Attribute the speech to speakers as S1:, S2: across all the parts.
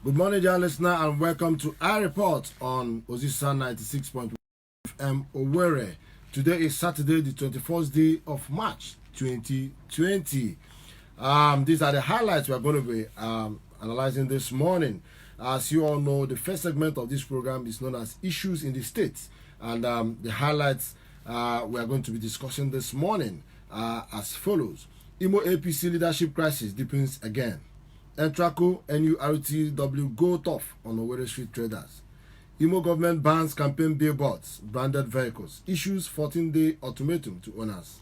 S1: Good morning, dear listener, and welcome to our report on Ozisa 96.1 FM Owerri. Today is Saturday, the 21st day of March 2020. These are the highlights we are going to be analyzing this morning. As you all know, the first segment of this program is known as Issues in the States, and the highlights we are going to be discussing this morning as follows. Imo APC leadership crisis deepens again. Entraco NURTW go tough on Owerri street traders. Imo government bans campaign billboards, branded vehicles, issues 14-day ultimatum to owners.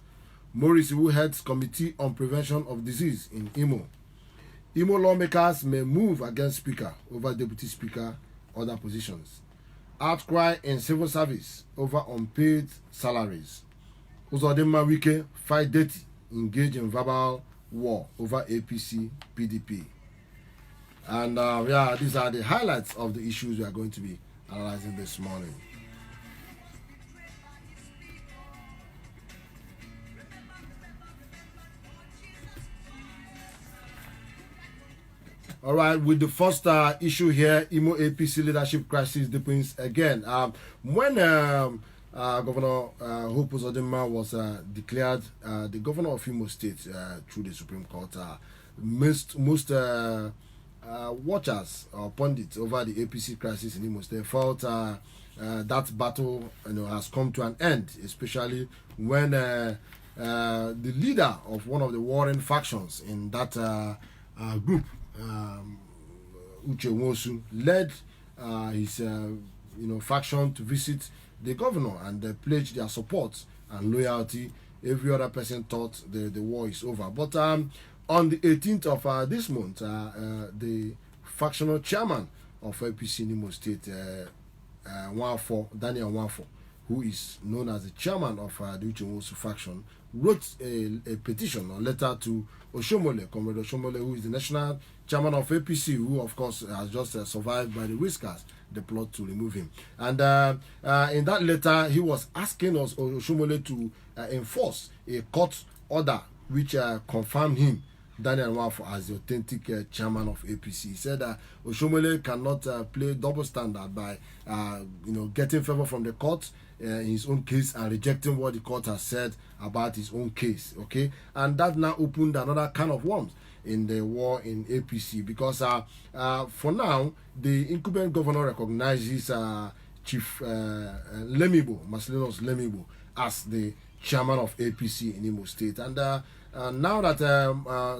S1: Morris, who heads Committee on Prevention of Disease in Imo. Imo lawmakers may move against Speaker over Deputy Speaker, other positions. Outcry in civil service over unpaid salaries. Uzodinma Wike fight dirty, engage in verbal war over APC PDP. And these are the highlights of the issues we are going to be analyzing this morning. All right, with the first issue here, Imo APC leadership crisis deepens again. When Governor Hope Uzodinma was declared the governor of Imo State through the Supreme Court, most watchers or pundits over the APC crisis in Imo State felt that battle has come to an end, especially when the leader of one of the warring factions in that group, Uche Nwosu, led his faction to visit the governor and they pledged their support and loyalty. Every other person thought the war is over. But on the 18th of this month, the factional chairman of APC in Imo State, Daniel Nwafo, who is known as the chairman of the Uche Nwosu faction, wrote a petition or letter to Oshomole, Comrade Oshomole, who is the national chairman of APC, who of course has just survived by the whiskers, the plot to remove him. And in that letter, he was asking us, Oshomole, to enforce a court order which confirmed him, Daniel Nwafo, as the authentic chairman of APC. He said that Oshomole cannot play double standard by getting favor from the court in his own case and rejecting what the court has said about his own case. Okay, and that now opened another can of worms in the war in APC, because for now the incumbent governor recognizes Chief Lemibo, Marcellinus Lemibo, as the chairman of APC in Imo State. And now that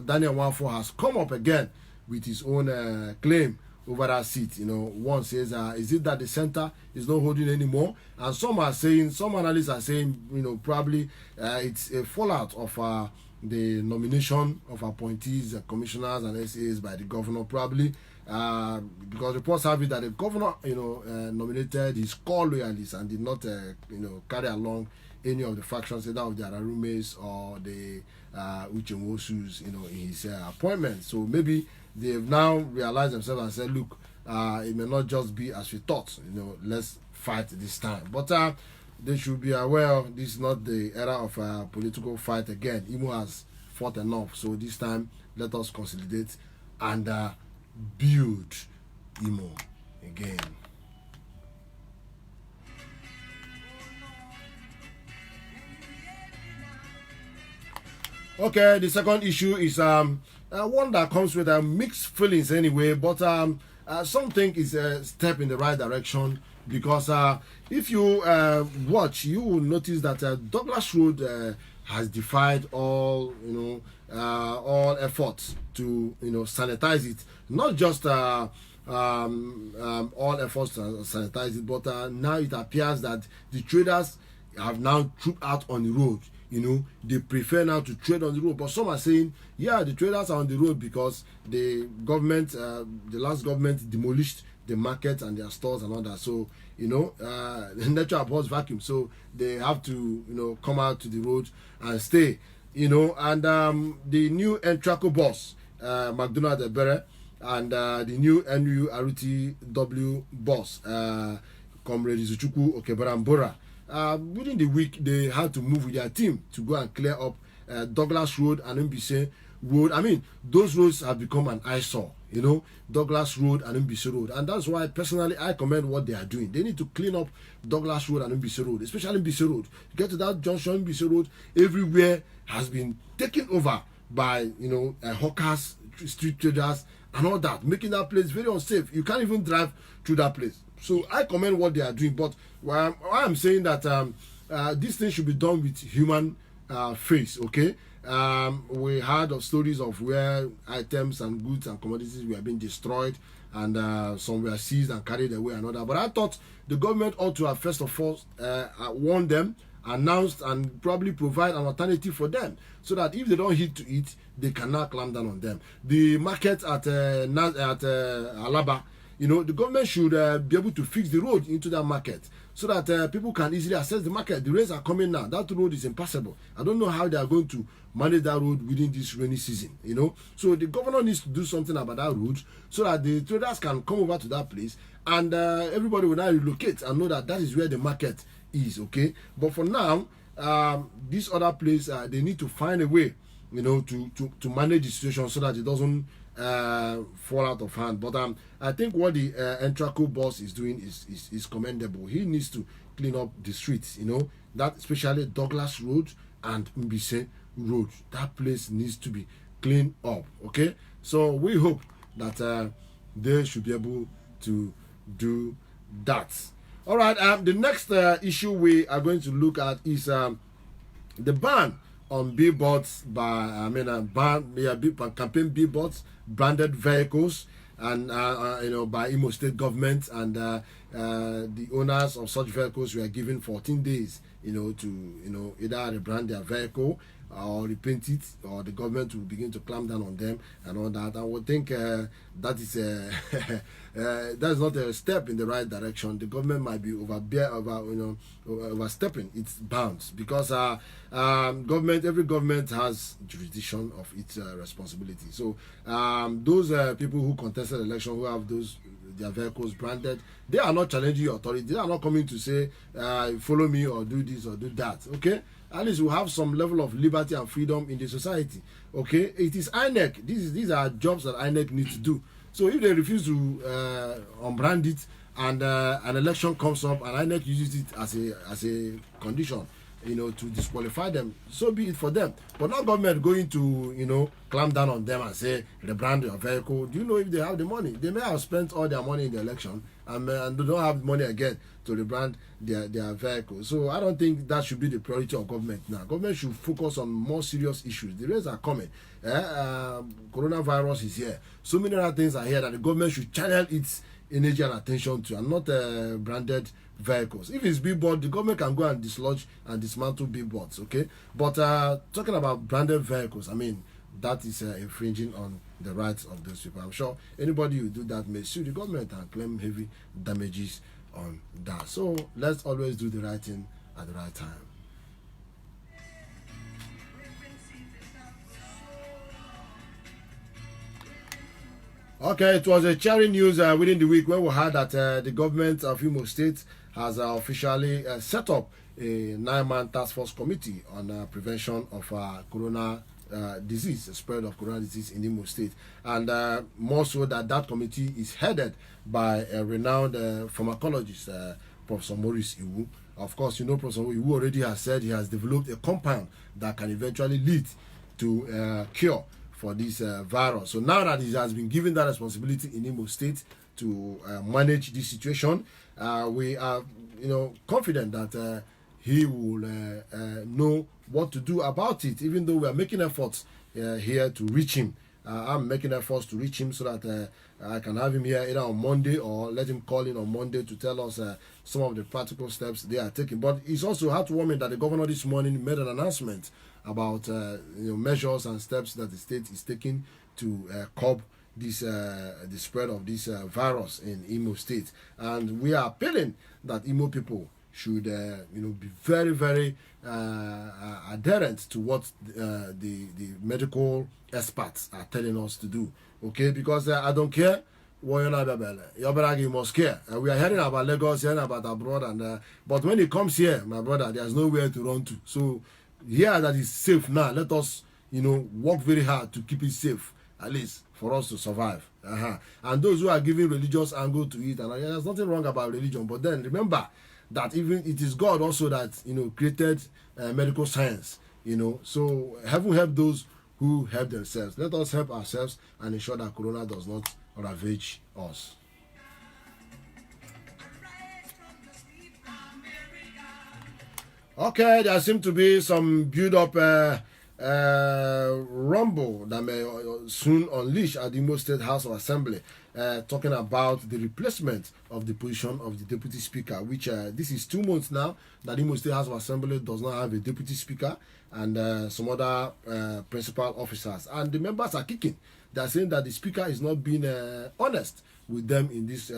S1: Daniel Nwafo has come up again with his own claim over that seat, one says, is it that the center is not holding anymore? And some analysts are saying, probably it's a fallout of the nomination of appointees, commissioners, and SAs by the governor, probably because reports have it that the governor, nominated his core loyalists and did not, carry along any of the factions, either of the Ararumes or the Uche Nwosu's, in his appointment. So maybe they've now realized themselves and said, look, it may not just be as we thought, let's fight this time. But they should be aware this is not the era of political fight again. Imo has fought enough, so this time let us consolidate and build Imo again. Okay, the second issue is one that comes with mixed feelings anyway, but some think is a step in the right direction, because if you watch, you will notice that Douglas Road has defied all efforts to sanitize it. Not just all efforts to sanitize it, but now it appears that the traders have now trooped out on the road. They prefer now to trade on the road. But some are saying, yeah, the traders are on the road because the government, the last government demolished the market and their stores and all that. So, nature abhors vacuum. So they have to, come out to the road and stay, And the new Entraco boss, McDonald Ebere, and the new NURTW boss, Comrade Izuchukwu Okebarambora, within the week, they had to move with their team to go and clear up Douglas Road and Mbise, road. I mean, those roads have become an eyesore. You know, Douglas Road and Mbise Road, and that's why personally I commend what they are doing. They need to clean up Douglas Road and Mbise Road, especially Mbise Road. You get to that junction, Mbise Road, everywhere has been taken over by, you know, hawkers, street traders, and all that, making that place very unsafe. You can't even drive through that place. So I commend what they are doing, but why I'm saying that this thing should be done with human face. Okay. We heard of stories of where items and goods and commodities were being destroyed, and some were seized and carried away and all that. But I thought the government ought to have first of all warned them, announced, and probably provide an alternative for them, so that if they don't hit to it, they cannot clamp down on them. The market at Alaba, you know, the government should be able to fix the road into that market, so that people can easily access the market. The rains are coming now. That road is impassable. I don't know how they are going to manage that road within this rainy season, you know. So the governor needs to do something about that road, so that the traders can come over to that place, and everybody will now relocate and know that that is where the market is, okay. But for now, this other place, they need to find a way, you know, to manage the situation so that it doesn't fall out of hand. But I think what the Entraco boss is doing is commendable. He needs to clean up the streets, you know, that especially Douglas Road and Mbise Road. That place needs to be cleaned up, okay. So we hope that they should be able to do that. All right. The next issue we are going to look at is the ban on billboards by campaign billboards, branded vehicles, and you know, by Imo State government, and the owners of such vehicles were given 14 days, you know, to, you know, either rebrand their vehicle or repaint it, or the government will begin to clamp down on them and all that. I would think that is that's not a step in the right direction. The government might be overstepping its bounds, because every government has jurisdiction of its responsibility. So those people who contested election, who have their vehicles branded, they are not challenging your authority. They are not coming to say follow me or do this or do that, okay. At least we have some level of liberty and freedom in the society, okay. It is INEC. These are jobs that INEC needs to do. So if they refuse to unbrand it, and an election comes up and INEC uses it as a condition, you know, to disqualify them, so be it for them. But not government going to, you know, clamp down on them and say rebrand your vehicle. Do you know if they have the money? They may have spent all their money in the election, and they don't have money again to rebrand their vehicle. So I don't think that should be the priority of government now. Government should focus on more serious issues. The rains are coming. Coronavirus is here. So many other things are here that the government should channel its energy and attention to, and not branded vehicles. If it's billboard, the government can go and dislodge and dismantle billboards, okay. But talking about branded vehicles, I mean, that is infringing on the rights of those people. I'm sure anybody who do that may sue the government and claim heavy damages on that. So let's always do the right thing at the right time. Okay, it was a cheering news within the week when we heard that the government of Imo State has officially set up a 9-man task force committee on prevention of corona disease, the spread of corona disease in Imo State, and more so that committee is headed by a renowned pharmacologist, Professor Maurice Iwu. Of course, you know, Professor Iwu already has said he has developed a compound that can eventually lead to cure for this virus. So now that he has been given that responsibility in Imo State to manage this situation, we are, you know, confident that he will know what to do about it, even though we are making efforts here to reach him. I'm making efforts to reach him so that I can have him here either on Monday, or let him call in on Monday to tell us some of the practical steps they are taking. But it's also heartwarming that the governor this morning made an announcement about you know, measures and steps that the state is taking to curb this the spread of this virus in Imo State. And we are appealing that Imo people should you know, be very, very adherent to what the medical experts are telling us to do, okay. Because I don't care what you must care. We are hearing about Lagos, hearing about abroad, and but when it comes here, my brother, there's nowhere to run to. So here that is safe now, let us work very hard to keep it safe, at least for us to survive. And those who are giving religious angle to it, and there's nothing wrong about religion, but then remember that even it is God also that created medical science. So heaven help those who help themselves. Let us help ourselves and ensure that corona does not ravage us. Okay, there seems to be some build-up rumble that may soon unleash at the Imo State House of Assembly, talking about the replacement of the position of the Deputy Speaker, which this is 2 months now that the Imo State House of Assembly does not have a Deputy Speaker and some other principal officers. And the members are kicking. They are saying that the Speaker is not being honest with them in this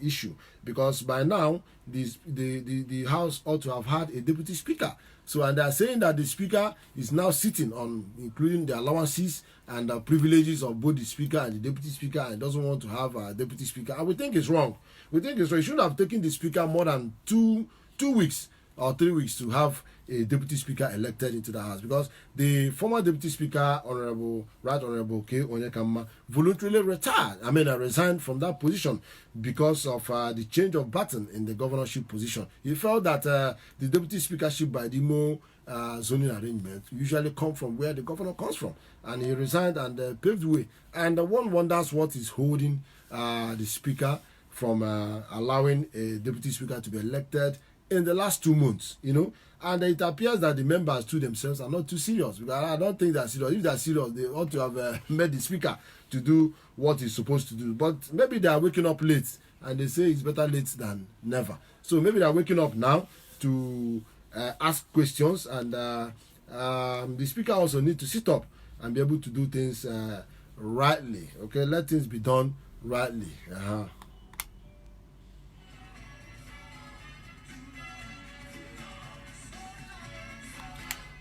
S1: issue, because by now the House ought to have had a Deputy Speaker. So, and they are saying that the Speaker is now sitting on including the allowances and the privileges of both the Speaker and the Deputy Speaker, and doesn't want to have a Deputy Speaker. And we think it's wrong. We think it's wrong. It should have taken the Speaker more than two weeks or 3 weeks to have a Deputy Speaker elected into the House, because the former Deputy Speaker, Right Honorable K. Onyekama, voluntarily resigned from that position because of the change of baton in the governorship position. He felt that the Deputy Speakership by the Imo zoning arrangement usually come from where the governor comes from, and he resigned and paved the way. And one wonders what is holding the Speaker from allowing a Deputy Speaker to be elected in the last 2 months, and it appears that the members to themselves are not too serious, because I don't think they're serious. If they're serious, they ought to have met the Speaker to do what he's supposed to do. But maybe they are waking up late, and they say it's better late than never. So maybe they're waking up now to ask questions, and the Speaker also need to sit up and be able to do things rightly. Okay, let things be done rightly.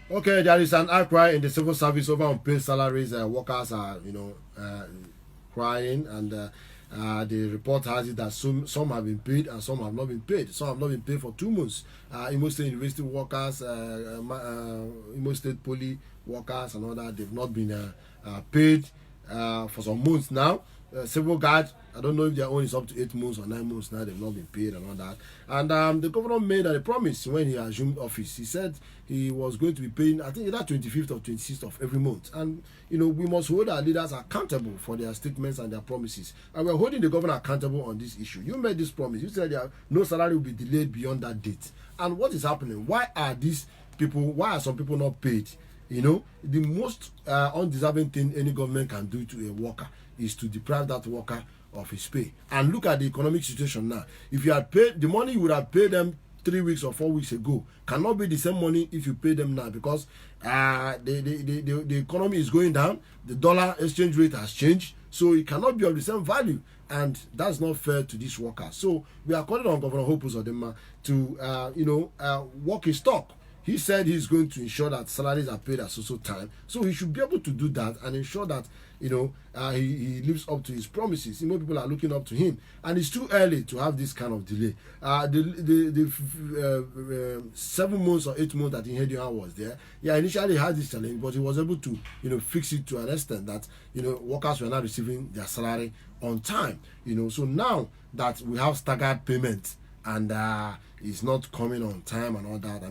S1: Okay, there is an outcry in the civil service over unpaid salaries. Workers are, crying, and the report has it that some have been paid and some have not been paid. Some have not been paid for 2 months. Imo State University workers, Imo State Poly workers, and all that, they've not been paid for some months now. Civil guard, I don't know if their own is up to 8 months or 9 months now, they've not been paid and all that. And the governor made a promise when he assumed office. He said he was going to be paying, I think, either 25th or 26th of every month. And we must hold our leaders accountable for their statements and their promises. And we're holding the governor accountable on this issue. You made this promise. You said no salary will be delayed beyond that date. And what is happening? Why are some people not paid? The most undeserving thing any government can do to a worker is to deprive that worker of his pay. And look at the economic situation now. If you had paid the money you would have paid them 3 weeks or 4 weeks ago, cannot be the same money if you pay them now, because the economy is going down, the dollar exchange rate has changed, so it cannot be of the same value, and that's not fair to these workers. So we are calling on Governor Hope Uzodinma to walk his talk. He said he's going to ensure that salaries are paid at so time. So he should be able to do that and ensure that he lives up to his promises. More people are looking up to him, and it's too early to have this kind of delay. The 7 months or 8 months that Ihedioha was there, initially had this challenge, but he was able to fix it to an extent that workers were not receiving their salary on time. So now that we have staggered payments, and it's not coming on time and all that,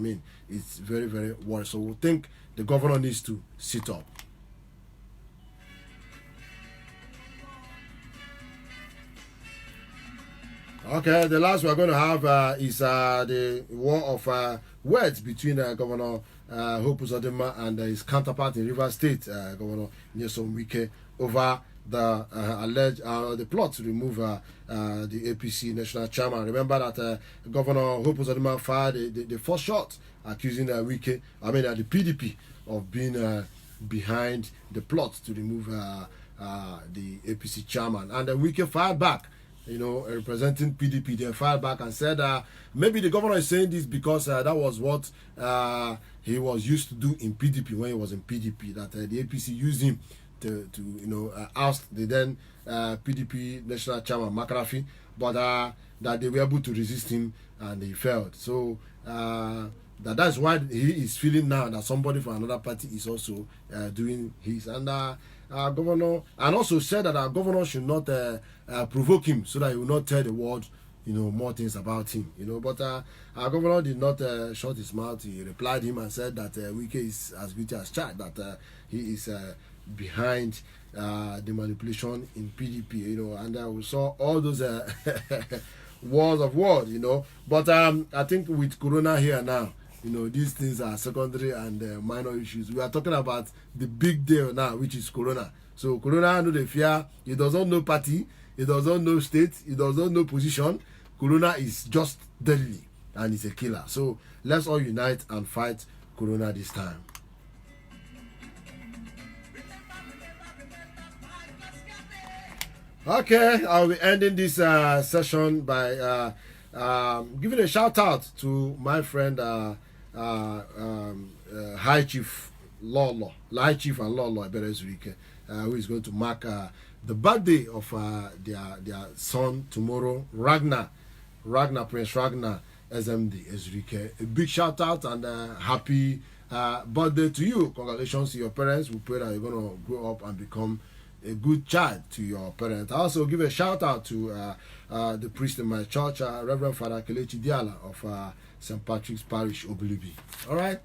S1: it's very, very worrying. So we think the governor needs to sit up. Okay, the last we're going to have is the war of words between Governor Hope Uzodinma and his counterpart in Rivers State, Governor Nyesom Wike, over the alleged the plot to remove the APC national chairman. Remember that Governor Hope Uzodinma fired the first shot, accusing Wike, the PDP, of being behind the plot to remove the APC chairman. And Wike fired back, representing PDP. They fired back and said maybe the governor is saying this because that was what he was used to do in PDP when he was in PDP, that the APC used him to oust the then PDP national chairman McCarthy, but that they were able to resist him and he failed. So That's why he is feeling now that somebody from another party is also doing his. And our governor, and also said that our governor should not provoke him so that he will not tell the world, more things about him. But our governor did not shut his mouth. He replied him and said that Wike is as guilty as charged, that he is behind the manipulation in PDP. And we saw all those words of words. But I think with Corona here now, these things are secondary and minor issues. We are talking about the big deal now, which is Corona. So Corona, no the fear. It doesn't know party. It doesn't know state. It doesn't know position. Corona is just deadly and it's a killer. So let's all unite and fight Corona this time. Okay, I'll be ending this session by giving a shout out to my friend High Chief Lolo, High Chief and Lolo Eberezurike, who is going to mark the birthday of their son tomorrow, Prince Ragnar SMD Ezurike. A big shout out and happy birthday to you. Congratulations to your parents. We pray that you're going to grow up and become a good child to your parents. I also give a shout out to the priest in my church, Reverend Father Kelechi Diala of St. Patrick's Parish, Obilibi. All right.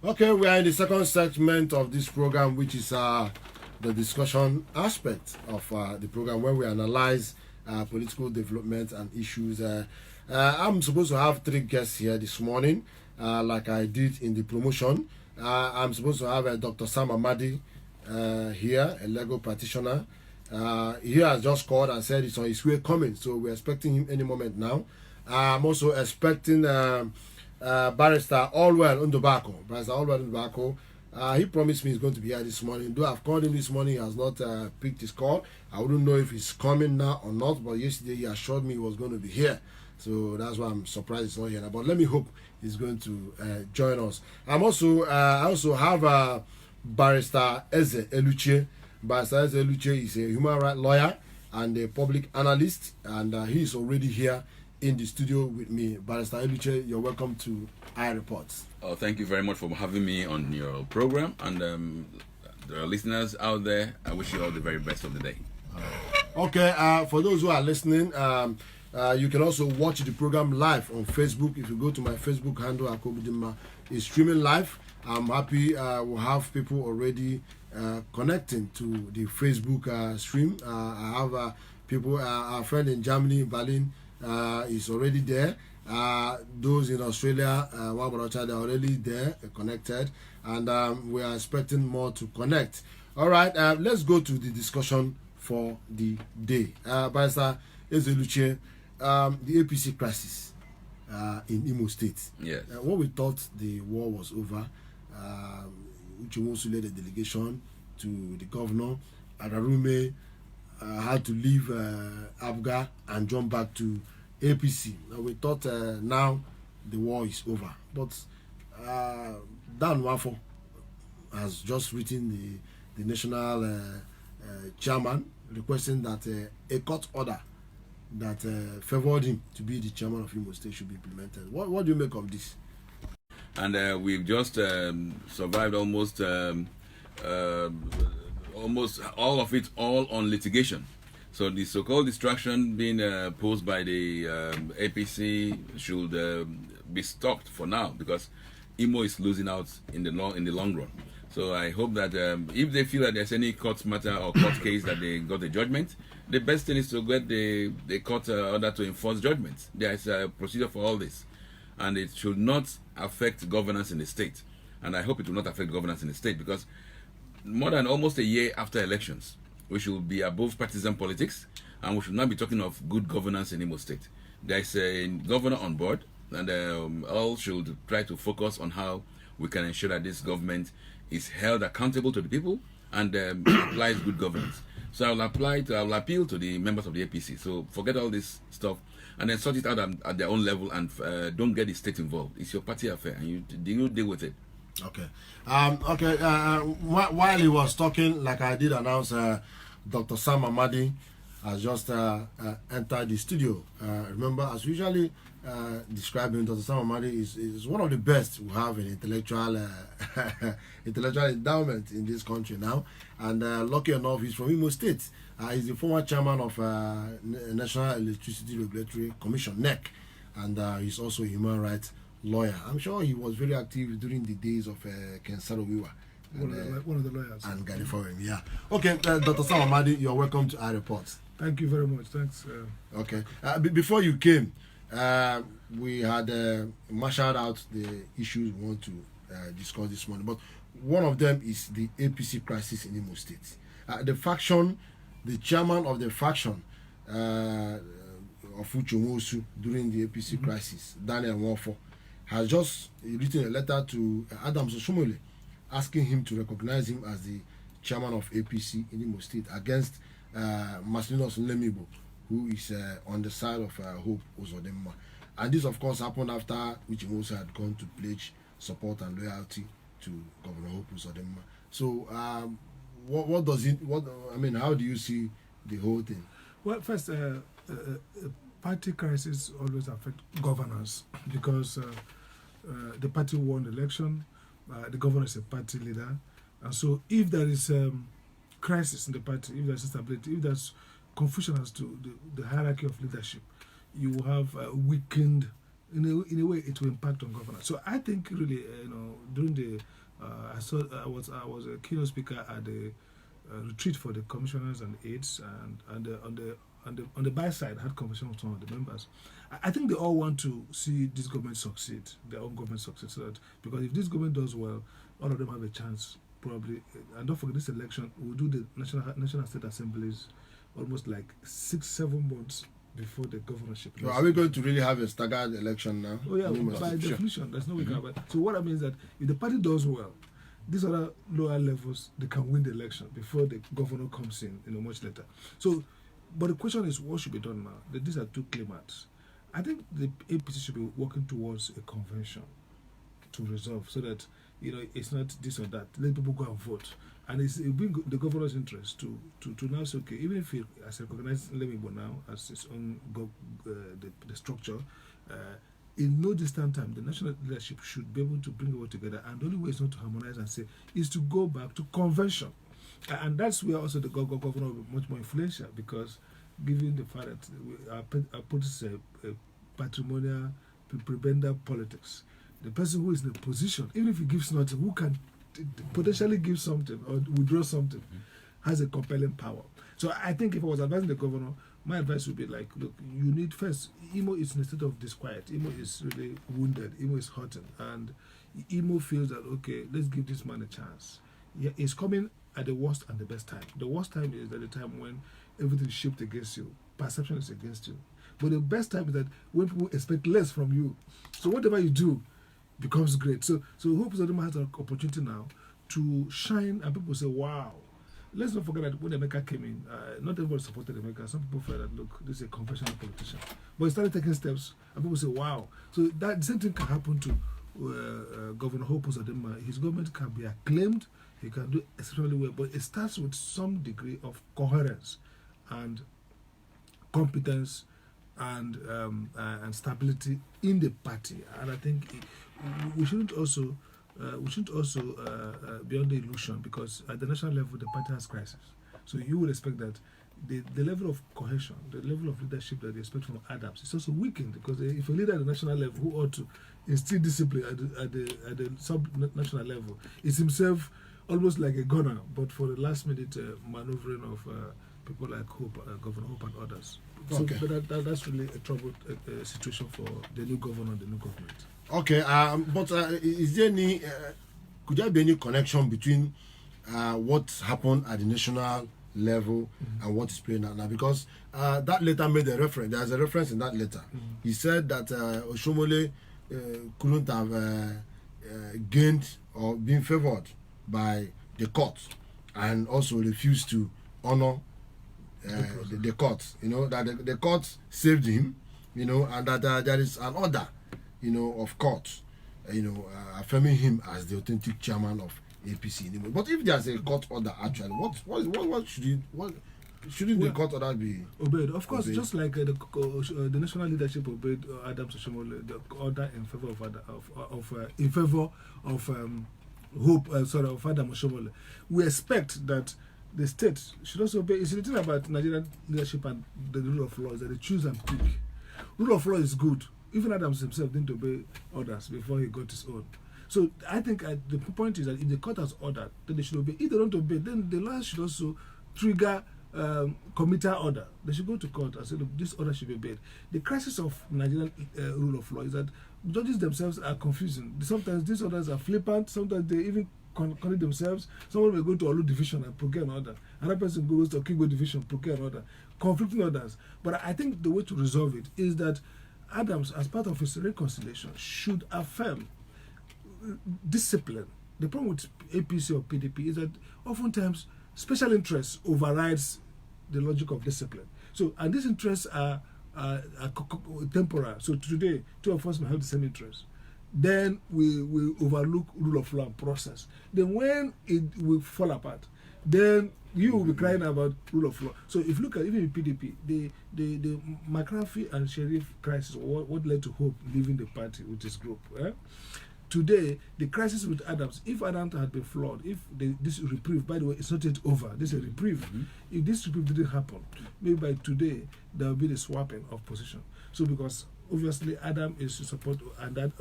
S1: Okay, we are in the second segment of this program, which is the discussion aspect of the program, where we analyze political development and issues. I'm supposed to have 3 guests here this morning, like I did in the promotion. I'm supposed to have Dr. Sam Amadi here, a legal practitioner. He has just called and said it's on his way coming, so we're expecting him any moment now. I'm also expecting Barrister Allwell Ndubako. He promised me he's going to be here this morning. Though I've called him this morning, he has not picked his call. I wouldn't know if he's coming now or not, but yesterday he assured me he was going to be here. So that's why I'm surprised he's not here now. But let me hope he's going to join us. I also have Barrister Eze Eluche. Barrister Eze Eluche is a human rights lawyer and a public analyst, and he is already here in the studio with me. Barrister Eluche, you're welcome to iReports.
S2: Oh, thank you very much for having me on your program, and the listeners out there, I wish you all the very best of the day.
S1: Okay, for those who are listening, you can also watch the program live on Facebook. If you go to my Facebook handle, Akobidima, it's streaming live. I'm happy we'll have people already connecting to the Facebook stream. I have people, our friend in Germany, Berlin, is already there. Those in Australia, they're already there, connected, and we are expecting more to connect. All right, let's go to the discussion for the day. Barrister Ezeluche, the APC crisis in Imo State.
S2: Yes.
S1: When we thought the war was over, Uchemosu led a delegation to the governor. Ararume had to leave Abga and jump back to APC. We thought now the war is over. But Dan Wafo has just written the national chairman requesting that a court order that favored him to be the chairman of Imo State should be implemented. What do you make of this?
S2: And we've just survived almost all of it, all on litigation. So the so-called distraction being posed by the APC should be stopped for now, because Imo is losing out in the long run. So I hope that if they feel that there's any court matter or court case that they got a judgment, the best thing is to get the court order to enforce judgments. There is a procedure for all this, and it should not affect governance in the state. And I hope it will not affect governance in the state, because more than almost a year after elections, we should be above partisan politics, and we should not be talking of good governance in Imo State. There is a governor on board, and all should try to focus on how we can ensure that this government is held accountable to the people and applies good governance. So I'll appeal to the members of the APC. So forget all this stuff and then sort it out at their own level, and don't get the state involved. It's your party affair, and you deal with it.
S1: Okay. While he was talking, like I did announce, Dr. Sam Amadi has just entered the studio. Remember, as we usually describe him, Dr. Sam Amadi is one of the best who have an intellectual intellectual endowment in this country now. And lucky enough, he's from Imo State. He's the former chairman of National Electricity Regulatory Commission, NEC, and he's also a human rights lawyer. I'm sure he was very active during the days of Ken Sarowiwa.
S3: One of the lawyers.
S1: And Gary Forum, yeah. Okay, Dr. Sam Amadi, you're welcome to our report.
S3: Thank you very much. Thanks.
S1: Okay. Before you came, we had marshaled out the issues we want to discuss this morning. But one of them is the APC crisis in Imo State. The chairman of the faction of Uchomosu during the APC crisis, Daniel Nwofo, has just written a letter to Adams Oshomole asking him to recognize him as the chairman of APC in Imo State against Marcellinus Nlemibo, who is on the side of Hope Uzodinma. And this, of course, happened after Uchomosu had gone to pledge support and loyalty to Governor Hope Uzodinma. So, how do you see the whole thing?
S3: Well, first, party crisis always affect governance because the party won the election, the governor is a party leader, and so if there is crisis in the party, if there's instability, if there's confusion as to the hierarchy of leadership, you will have weakened. In a way, it will impact on governance. So I think really, during the I was a keynote speaker at the retreat for the commissioners and aides, and on the buy side, I had conversation with some of the members. I think they all want to see this government succeed, their own government succeed, so that because if this government does well, all of them have a chance probably. And don't forget, this election we'll do the national state assemblies almost like 6-7 months before the governorship.
S1: So are we going to really have a staggered election now?
S3: Oh yeah, by definition, there's no way about it. So what I mean is that if the party does well, these other lower levels, they can win the election before the governor comes in, much later. So, but the question is, what should be done now? These are two claimants. I think the APC should be working towards a convention to resolve, so that it's not this or that. Let people go and vote, and it will be the governor's interest to now say, okay, even if he has recognized Lemibo now as his own the structure, in no distant time, the national leadership should be able to bring it all together. And the only way is not to harmonize and say is to go back to convention, and that's where also the governor will be much more influential, because given the fact that our politics is a patrimonial prebenda politics. The person who is in a position, even if he gives nothing, who can potentially give something or withdraw something, has a compelling power. So I think if I was advising the governor, my advice would be like, look, you need first, Imo is in a state of disquiet. Imo is really wounded. Imo is hurting. And Imo feels that, okay, let's give this man a chance. Yeah, he's coming at the worst and the best time. The worst time is at the time when everything is shaped against you. Perception is against you. But the best time is that when people expect less from you. So whatever you do becomes great. So Hope Uzodinma has an opportunity now to shine, and people say, wow. Let's not forget that when Emeka came in, not everybody supported Emeka. Some people felt that, look, this is a conventional politician. But he started taking steps, and people say, wow. So that the same thing can happen to Governor Hope Uzodinma. His government can be acclaimed, he can do exceptionally well, but it starts with some degree of coherence and competence and stability in the party. And I think we shouldn't also be under illusion, because at the national level the party has crisis. So you would expect that the level of cohesion, the level of leadership that they expect from Adams is also weakened, because if a leader at the national level who ought to instill discipline at the sub-national level is himself almost like a gunner, but for the last minute maneuvering of people like Hope, Governor Hope and others. So
S1: Okay.
S3: but that's really a troubled situation for the new governor and the new government.
S1: Okay, but is there any, could there be any connection between what happened at the national level and what is playing out now? Because that letter made a reference, there's a reference in that letter. He said that Oshomole couldn't have gained or been favored by the court, and also refused to honor the court, that the court saved him, and that there is an order, of court, affirming him as the authentic chairman of APC. But if there's a court order, actually, what shouldn't the court order be
S3: obeyed? Of course,
S1: obeyed?
S3: just like the national leadership obeyed Adams Oshomole, the order in favor of hope, of Adam Oshomole. We expect that the state should also obey. It's the thing about Nigerian leadership and the rule of law is that they choose and pick. Rule of law is good. Even Adams himself didn't obey orders before he got his own. So I think the point is that if the court has ordered, then they should obey. If they don't obey, then the lawyers should also trigger committal order. They should go to court and say, look, this order should be obeyed. The crisis of Nigerian rule of law is that judges themselves are confusing. Sometimes these orders are flippant. Sometimes they even contradict themselves. Someone will go to Olu division and procure an order. Another person goes to Okigwe division, procure an order. Conflicting orders. But I think the way to resolve it is that Adams, as part of his reconciliation, should affirm discipline. The problem with APC or PDP is that oftentimes special interests overrides the logic of discipline. So, and these interests are temporal. So today, two of us may have the same interest. Then we overlook rule of law and process. Then when it will fall apart, then you will be crying about rule of law. So if you look at even in PDP, the McCarthy and Sheriff crisis, what led to Hope leaving the party with his group. Today, the crisis with Adams, if Adams had been flawed, if this reprieve, by the way, it's not yet over, this is a reprieve. If this reprieve didn't happen, maybe by today, there will be the swapping of position. So because obviously Adam is to support and that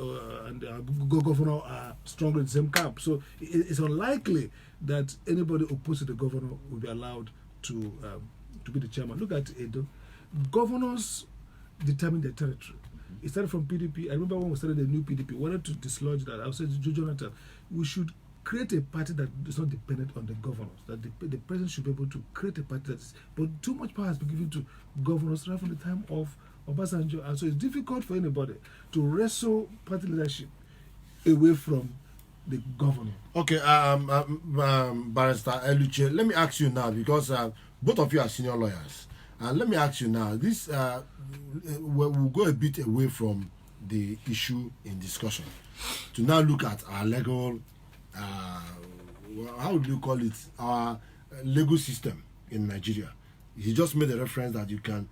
S3: and the governor are strongly in the same camp. So it's unlikely that anybody opposed to the governor will be allowed to be the chairman. Look at Edo. Governors determine their territory. It started from PDP. I remember when we started the new PDP, we wanted to dislodge that. I said to Jonathan, we should create a party that is not dependent on the governors, that the president should be able to create a party that is, but too much power has been given to governors right from the time of Obasanjo, and so it's difficult for anybody to wrestle party leadership away from the governor.
S1: Okay, Barrister Eluche, let me ask you now, because both of you are senior lawyers, and let me ask you now, this we'll go a bit away from the issue in discussion to now look at our legal, how would you call it, our legal system in Nigeria. He just made a reference that you can,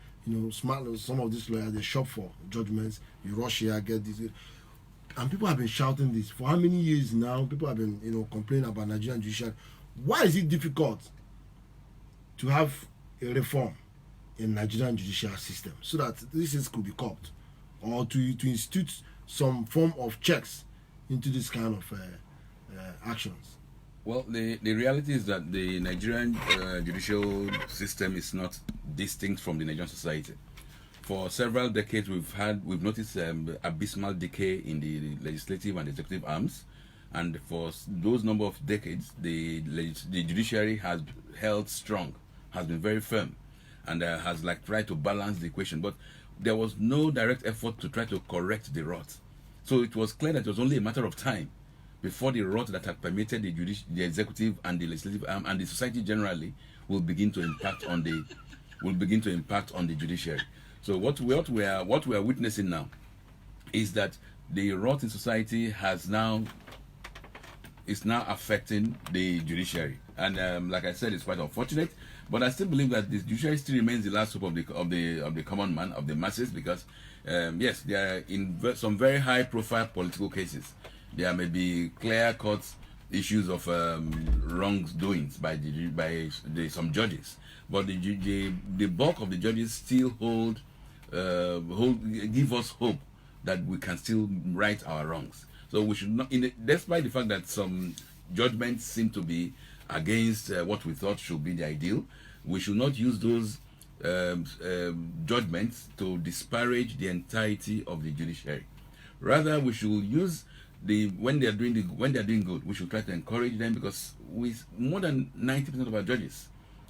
S1: some of these lawyers, they shop for judgments, you rush here, get this. And people have been shouting this for how many years now? People have been, complaining about Nigerian judiciary. Why is it difficult to have a reform in Nigerian judicial system so that this could be curbed, or to institute some form of checks into this kind of actions?
S2: Well, the reality is that the Nigerian judicial system is not distinct from the Nigerian society. For several decades, we've noticed abysmal decay in the legislative and executive arms, and for those number of decades, the judiciary has held strong, has been very firm, and has tried to balance the equation. But there was no direct effort to try to correct the rot. So it was clear that it was only a matter of time before the rot that had permeated the executive and the legislative arm and the society generally will begin to impact on the judiciary. So what we are witnessing now is that the rot in society is now affecting the judiciary, and like I said, it's quite unfortunate. But I still believe that the judiciary still remains the last hope of the common man, of the masses, because yes, there are in some very high-profile political cases, there may be clear-cut issues of wrongdoings by some judges, but the bulk of the judges still give us hope that we can still right our wrongs. So we should not, despite the fact that some judgments seem to be against what we thought should be the ideal, we should not use those judgments to disparage the entirety of the judiciary. Rather, we should use when they are doing good, we should try to encourage them, because with more than 90% of our judges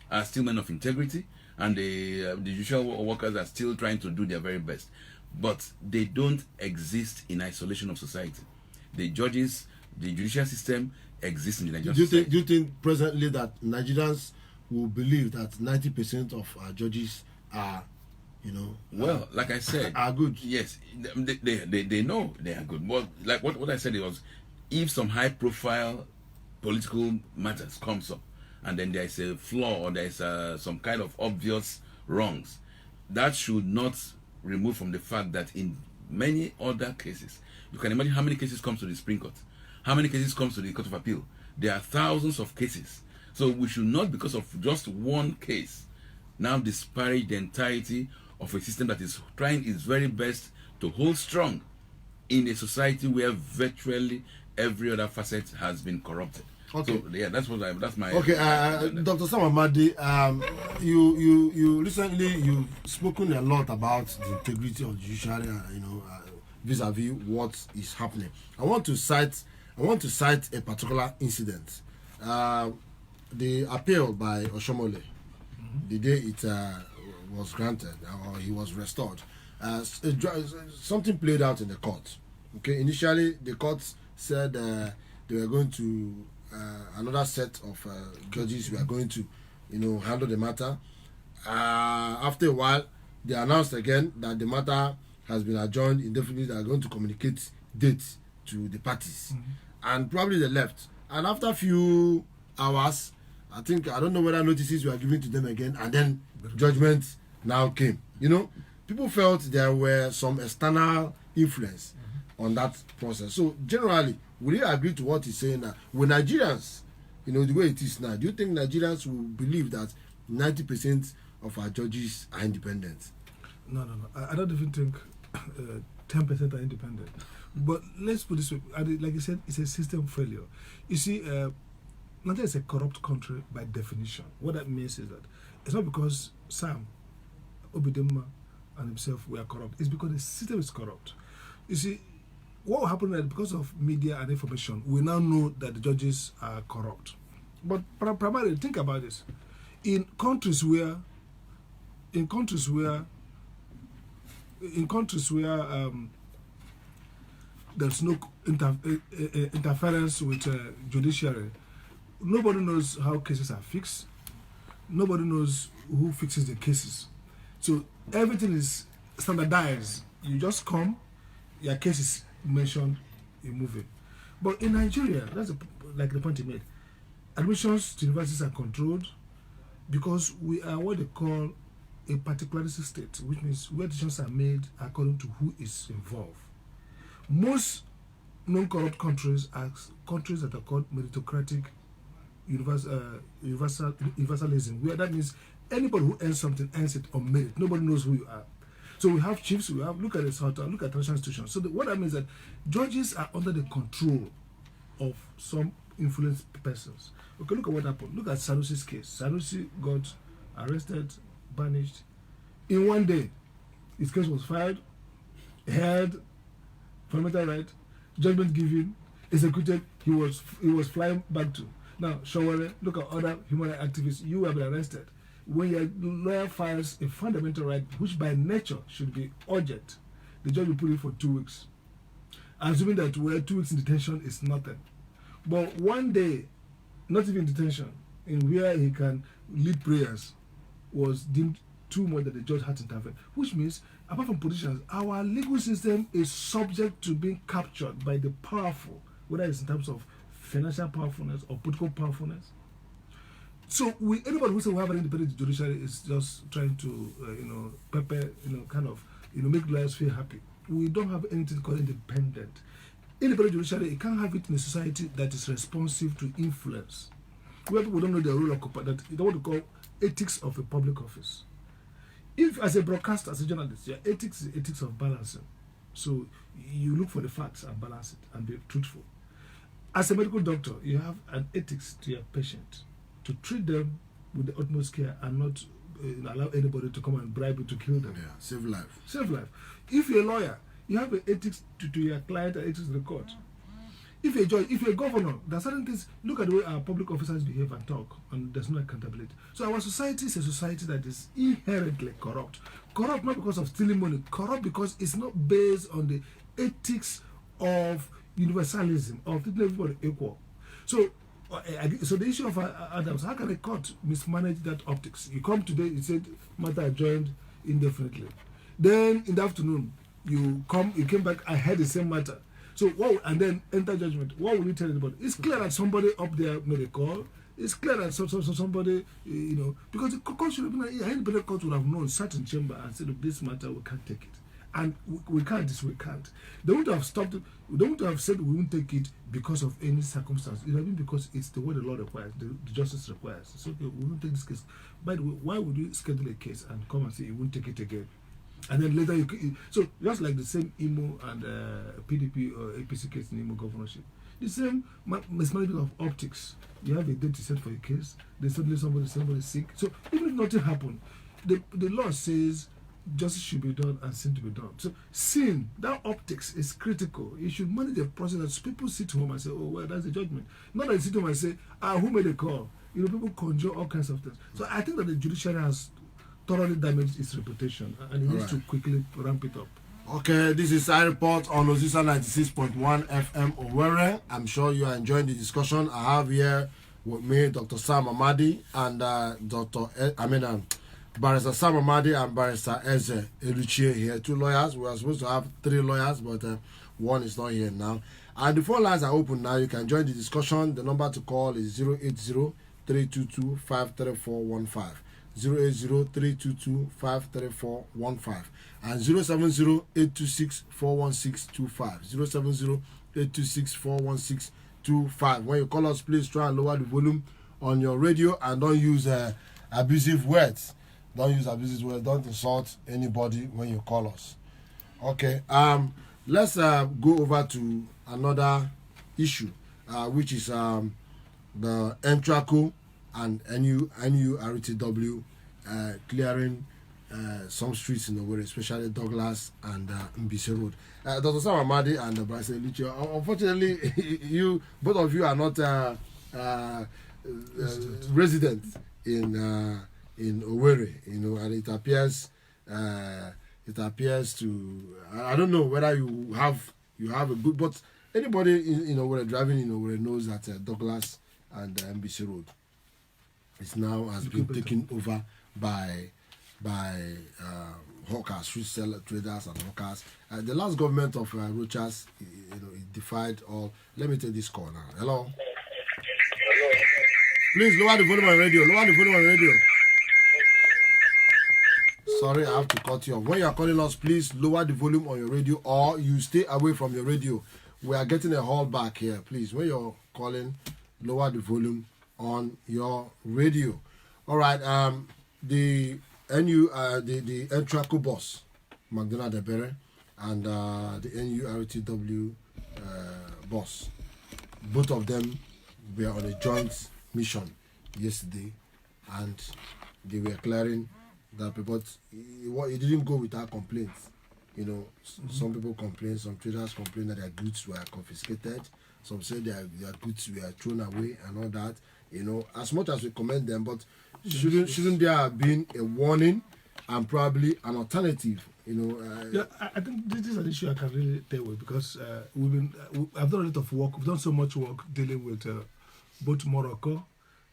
S2: are still men of integrity, and the judicial workers are still trying to do their very best. But they don't exist in isolation of society. The judges, the judicial system exists in the Nigerian society.
S1: Do you think presently that Nigerians will believe that 90% of our judges are,
S2: well, like I said,
S1: are good?
S2: Yes, they know they are good. But like what I said was, if some high-profile political matters comes up, and then there is a flaw or there is some kind of obvious wrongs, that should not remove from the fact that in many other cases, you can imagine how many cases comes to the Supreme Court, how many cases comes to the Court of Appeal. There are thousands of cases. So we should not, because of just one case, now disparage the entirety of a system that is trying its very best to hold strong in a society where virtually every other facet has been corrupted.
S1: Okay.
S2: So yeah, that's my.
S1: Okay, Dr. Sam Amadi, you recently you've spoken a lot about the integrity of the judiciary, vis-a-vis what is happening. I want to cite a particular incident. The appeal by Oshomole, the day it was granted or he was restored, something played out in the court. Okay, initially the court said they were going to another set of judges were going to, handle the matter. After a while, they announced again that the matter has been adjourned indefinitely. They are going to communicate dates to the parties, and probably they left. And after a few hours, I don't know whether notices were given to them again, and then judgment now came. People felt there were some external influence on that process. So generally, will you agree to what he's saying now? With Nigerians, the way it is now, do you think Nigerians will believe that 90% of our judges are independent?
S3: No. I don't even think 10% are independent. But let's put this way, like you said, it's a system failure. You see, Nigeria is a corrupt country by definition. What that means is that it's not because Sam, Obidema, and himself were corrupt. It's because the system is corrupt. You see, what will happen is that because of media and information, we now know that the judges are corrupt. But primarily, think about this. In countries where there's no interference with judiciary, nobody knows how cases are fixed. Nobody knows who fixes the cases. So everything is standardized. You just come, your case is mentioned, you move it. But in Nigeria, that's like the point he made. Admissions to universities are controlled because we are what they call a particularistic state, which means where decisions are made according to who is involved. Most non-corrupt countries are countries that are called meritocratic universalism, where that means anybody who earns something earns it on merit. Nobody knows who you are. So we have chiefs, look at the South, look at international institutions. So what that means is that judges are under the control of some influenced persons. Okay, look at what happened. Look at Sanusi's case. Sanusi got arrested, banished. In one day, his case was filed, heard, fundamental right, judgment given, executed. He was flying back to. Now, Owerri, look at other human rights activists. You have been arrested. When your lawyer files a fundamental right, which by nature should be urgent, the judge will put it for 2 weeks, assuming that 2 weeks in detention is nothing. But one day, not even detention, in where he can lead prayers, was deemed too much that the judge had to intervene. Which means, apart from politicians, our legal system is subject to being captured by the powerful, whether it's in terms of financial powerfulness or political powerfulness. So anybody who says we have an independent judiciary is just trying to, make lawyers feel happy. We don't have anything called independent. Independent judiciary, you can't have it in a society that is responsive to influence, where people don't know their role of that you don't want to call ethics of a public office. If as a broadcaster, as a journalist, your ethics is ethics of balancing. So you look for the facts and balance it and be truthful. As a medical doctor, you have an ethics to your patient, to treat them with the utmost care and not allow anybody to come and bribe you to kill them.
S1: Yeah, save life.
S3: Save life. If you're a lawyer, you have an ethics to your client and ethics to the court. If you're a judge, if you're a governor, there are certain things. Look at the way our public officers behave and talk, and there's no accountability. So our society is a society that is inherently corrupt. Corrupt not because of stealing money, corrupt because it's not based on the ethics of universalism, of treating everybody equal. So the issue of Adams, how can a court mismanage that optics? You come today, you said matter adjourned indefinitely. Then in the afternoon, you came back, I had the same matter. So and then enter judgment. What will you tell anybody? It's clear that somebody up there made a call. it's clear that somebody, because the court should have been, any better court would have known, sat in chamber and said, this matter, we can't take it. And we can't, we can't. They wouldn't have stopped it. They wouldn't have said we won't take it because of any circumstance. It would have been because it's the way the law requires, the justice requires. It's okay, we won't take this case. By the way, why would you schedule a case and come and say you won't take it again? And then later so just like the same Imo and PDP or APC case in Imo governorship. The same mismanagement of optics. You have a date set for a case, then suddenly somebody's sick. So even if nothing happened, the law says justice should be done and sin to be done. So sin, that optics is critical. You should manage the process that people sit home and say, oh, well, that's the judgment. Not that you sit home and say, who made the call? People conjure all kinds of things. So I think that the judiciary has thoroughly damaged its reputation and it needs to quickly ramp it up.
S1: Okay, this is I Report on Ozisa 96.1 FM Owerri. I'm sure you are enjoying the discussion. I have here with me Dr. Sam Amadi and Barrister Sam Amadi and Barrister Eze Eluchie here. 2 lawyers. We are supposed to have 3 lawyers, but one is not here now. And the phone lines are open now. You can join the discussion. The number to call is 080-322-53415. 080-322-53415 and 070-826-41625. 070-826-41625. When you call us, please try and lower the volume on your radio and don't use abusive words. Don't use abusive words. Don't insult anybody when you call us. Okay. Let's go over to another issue, which is the Entraco and NURTW clearing some streets in Owerri, especially Douglas and Mbise Road. Dr. Sam Amadi and Barrister Eluchie, unfortunately, both of you are not residents in Owerri, and it appears to, I don't know whether you have a good, but anybody in Owerri driving in Owerri knows that Douglas and Mbise Road is now has been taken over by hawkers, street seller traders and hawkers. The last government of Rochas, it defied all. Let me take this call now. Hello. Please lower the volume on radio. Sorry, I have to cut you off. When you are calling us, please lower the volume on your radio or you stay away from your radio. We are getting a call back here. Please, when you're calling, lower the volume on your radio. All right. The Entraco boss, Magdalena Debere, and the NURTW boss, both of them were on a joint mission yesterday, and they were clearing that, but it didn't go without complaints. Some people complain, some traders complain that their goods were confiscated. Some say their goods were thrown away and all that. As much as we commend them, but shouldn't there have been a warning and probably an alternative?
S3: I think this is an issue I can really deal with because I've done a lot of work. We've done so much work dealing with both Morocco.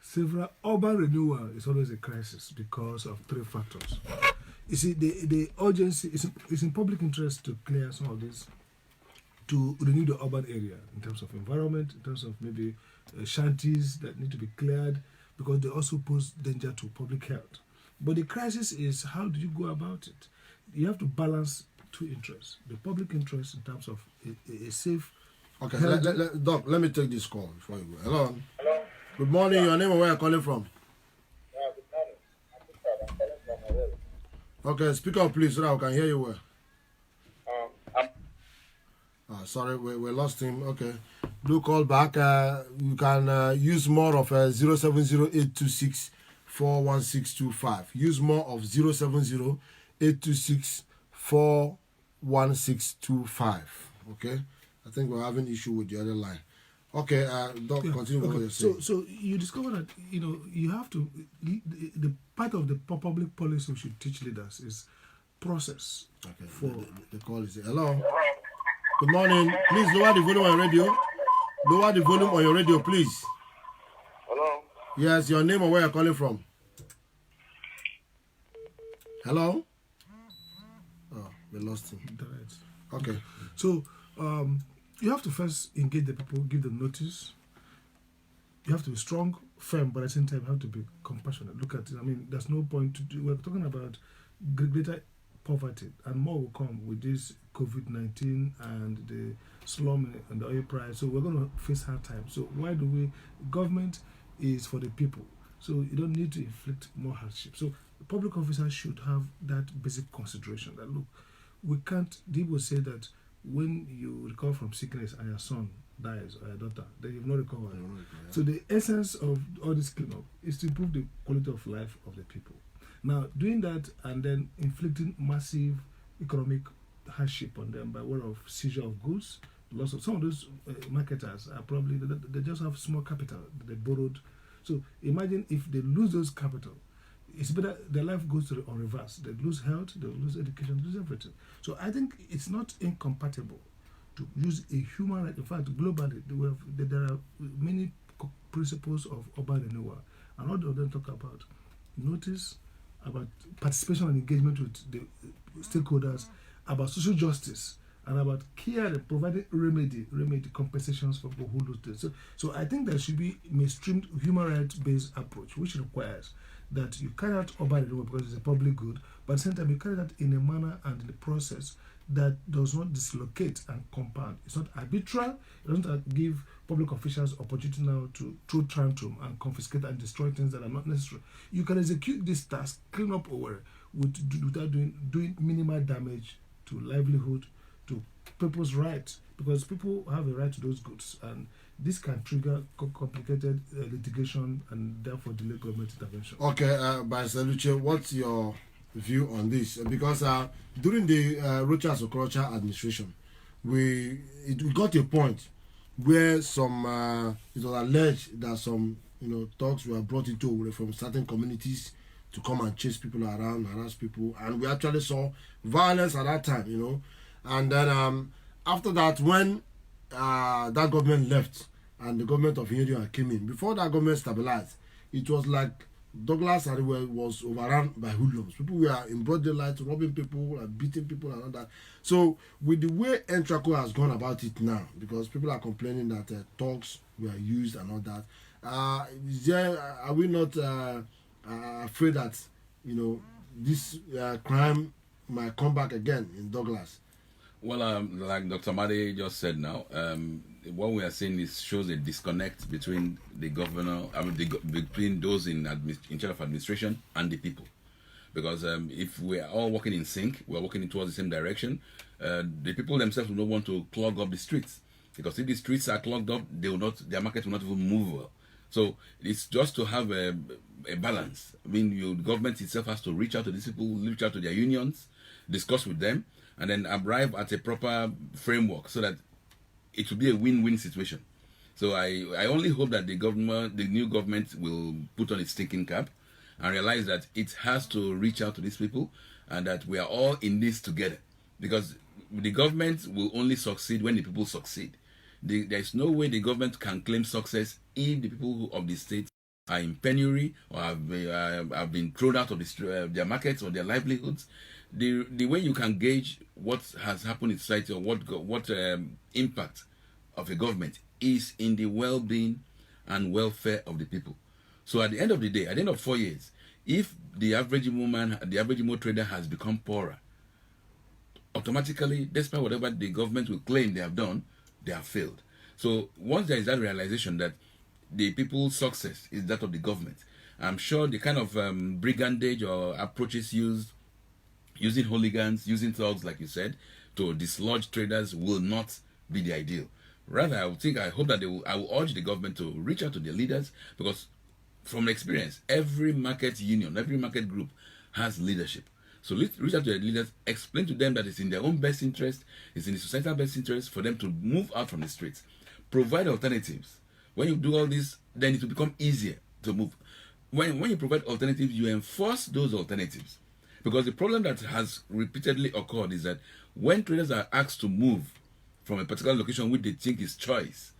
S3: Several urban renewal is always a crisis because of 3 factors. You see, the urgency is in public interest to clear some of this, to renew the urban area in terms of environment, in terms of maybe shanties that need to be cleared because they also pose danger to public health. But the crisis is, how do you go about it? You have to balance 2 interests. The public interest in terms of a safe...
S1: Okay, Doc, let me take this call before you go. Hello. Hello. Good morning. Your name and where you're calling from?
S4: Good morning. I'm calling from Owerri.
S1: Okay, speak up please so that I can hear you well. Sorry, we lost him. Okay. Do call back. You can use more of 070-826-41625. Use more of 070-826-41625. Okay. I think we're having issue with the other line. Okay. Doc, continue with what you're saying.
S3: So you discover that you have to. The part of the public policy we should teach leaders is process.
S1: Okay. The call is hello. Good morning. Please lower the volume on your radio. Lower the volume on your radio, please.
S4: Hello?
S1: Yes, your name and where you're calling from. Hello? Oh, we lost him. Okay.
S3: So, you have to first engage the people, give them notice. You have to be strong firm, but at the same time, you have to be compassionate. Look at it. I mean, there's no point to do. We're talking about greater poverty, and more will come with this COVID-19 and the slum and the oil price. So we're going to face hard times. So why do we? Government is for the people. So you don't need to inflict more hardship. So public officers should have that basic consideration that look, we can't. People say that when you recover from sickness and your son dies or your daughter, then you've not recovered. So the essence of all this cleanup is to improve the quality of life of the people. Now, doing that and then inflicting massive economic hardship on them by way of seizure of goods, loss of some of those marketers are probably they just have small capital that they borrowed. So imagine if they lose those capital, it's better their life goes on reverse. They lose health, they lose education, they lose everything. So I think it's not incompatible to use a human right. In fact, globally, there are many principles of urban renewal, and all of them talk about notice, about participation and engagement with the stakeholders, about social justice, and about care and providing remedy compensations for people who lose this. So I think there should be a mainstreamed human rights based approach, which requires that you carry out urban renewal because it's a public good, but at the same time you carry that in a manner and in a process that does not dislocate and compound. It's not arbitrary. It doesn't give public officials opportunity now to throw tantrum and confiscate and destroy things that are not necessary. You can execute this task, clean up Owerri, without doing minimal damage to livelihood, to people's rights, because people have a right to those goods, and this can trigger complicated litigation and therefore delay government intervention.
S1: Okay, by Saluche, what's your view on this? Because during the Rocha Okorocha administration, we got to a point where some it was alleged that some talks were brought into Owerri from certain communities to come and chase people around, harass people, and we actually saw violence at that time, and then after that, when that government left and the government of India came in, before that government stabilized, it was like Douglas Ariwe was overrun by hoodlums. People were in broad daylight robbing people and beating people and all that. So with the way Entraco has gone about it now, because people are complaining that talks were used and all that, are we not afraid that this crime might come back again in Douglas?
S2: Well, like Dr. Made just said now, what we are seeing shows a disconnect between the governor, between those in charge of administration and the people. Because if we are all working in sync, we are working towards the same direction, the people themselves will not want to clog up the streets. Because if the streets are clogged up, their market will not even move well. So it's just to have a balance. I mean, the government itself has to reach out to these people, reach out to their unions, discuss with them, and then arrive at a proper framework so that it will be a win-win situation. So I only hope that the new government will put on its thinking cap and realize that it has to reach out to these people and that we are all in this together. Because the government will only succeed when the people succeed. There is no way the government can claim success if the people of the state are in penury or have been thrown out of their markets or their livelihoods. The way you can gauge what has happened in society or what impact of a government is in the well-being and welfare of the people. So at the end of the day, at the end of 4 years, if the average Imo trader has become poorer, automatically, despite whatever the government will claim they have done, they have failed. So once there is that realization that the people's success is that of the government, I'm sure the kind of brigandage or approaches using hooligans, using thugs, like you said, to dislodge traders will not be the ideal. Rather, I hope that I will urge the government to reach out to their leaders, because from experience, every market union, every market group has leadership. So reach out to their leaders, explain to them that it's in their own best interest, it's in the societal best interest for them to move out from the streets. Provide alternatives. When you do all this, then it will become easier to move. When you provide alternatives, you enforce those alternatives. Because the problem that has repeatedly occurred is that when traders are asked to move from a particular location which they think is choice,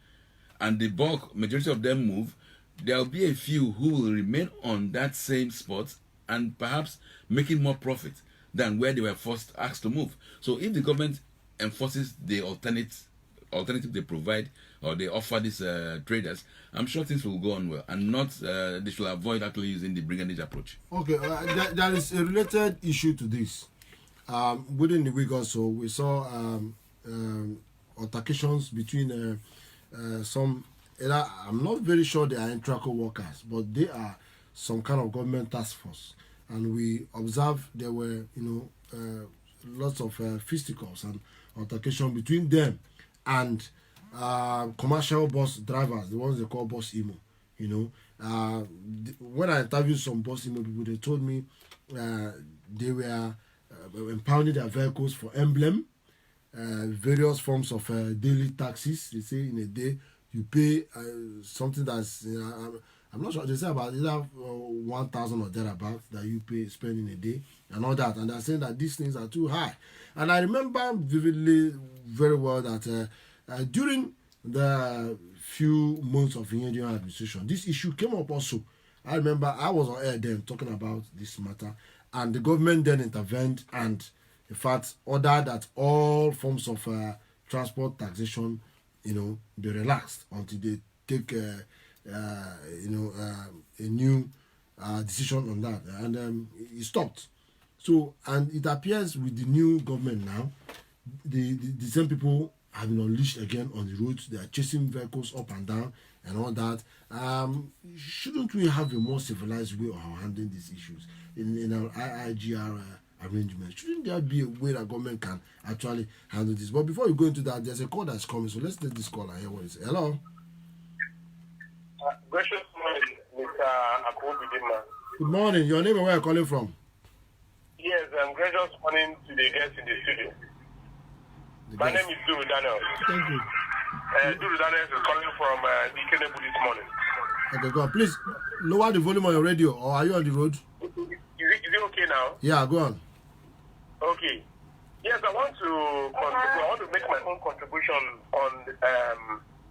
S2: and the bulk majority of them move, there will be a few who will remain on that same spot and perhaps making more profit than where they were first asked to move. So if the government enforces the alternative they provide or they offer these traders, I'm sure things will go on well, and not they should avoid actually using the brigandage approach.
S1: Okay, there is a related issue to this. Within the week or so, we saw altercations between some. I'm not very sure they are Intraco workers, but they are some kind of government task force, and we observed there were, lots of fisticuffs and altercation between them and commercial bus drivers, the ones they call bus emo. When I interviewed some bus emo people, they told me they were impounding their vehicles for emblem, various forms of daily taxes. They say in a day you pay something that's I'm not sure, they say about either 1,000 or thereabouts that you spend in a day and all that, and they're saying that these things are too high. And I remember vividly very well that during the few months of Indian administration, this issue came up also. I remember I was on air then talking about this matter, and the government then intervened and in fact ordered that all forms of transport taxation, be relaxed until they take a new decision on that, and it stopped. So, and it appears with the new government now, the same people have been unleashed again on the roads. They are chasing vehicles up and down and all that. Shouldn't we have a more civilized way of handling these issues in our IIGR arrangement? Shouldn't there be a way that government can actually handle this? But before you go into that, there's a call that's coming, so let's take this call and hear what it is. Hello.
S4: Gracious morning, Mr. Akobidima.
S1: Good morning. Your name and where you're calling from?
S4: Yes, gracious morning to the guests in the studio. My name is Duru Daniel.
S3: Thank you.
S4: Duru Daniel is calling from Ikenebu this morning.
S1: Okay, go on. Please lower the volume on your radio, or are you on the road?
S4: Is it okay now?
S1: Yeah, go on.
S4: Okay. Yes, I want to contribute. I want to make my own contribution on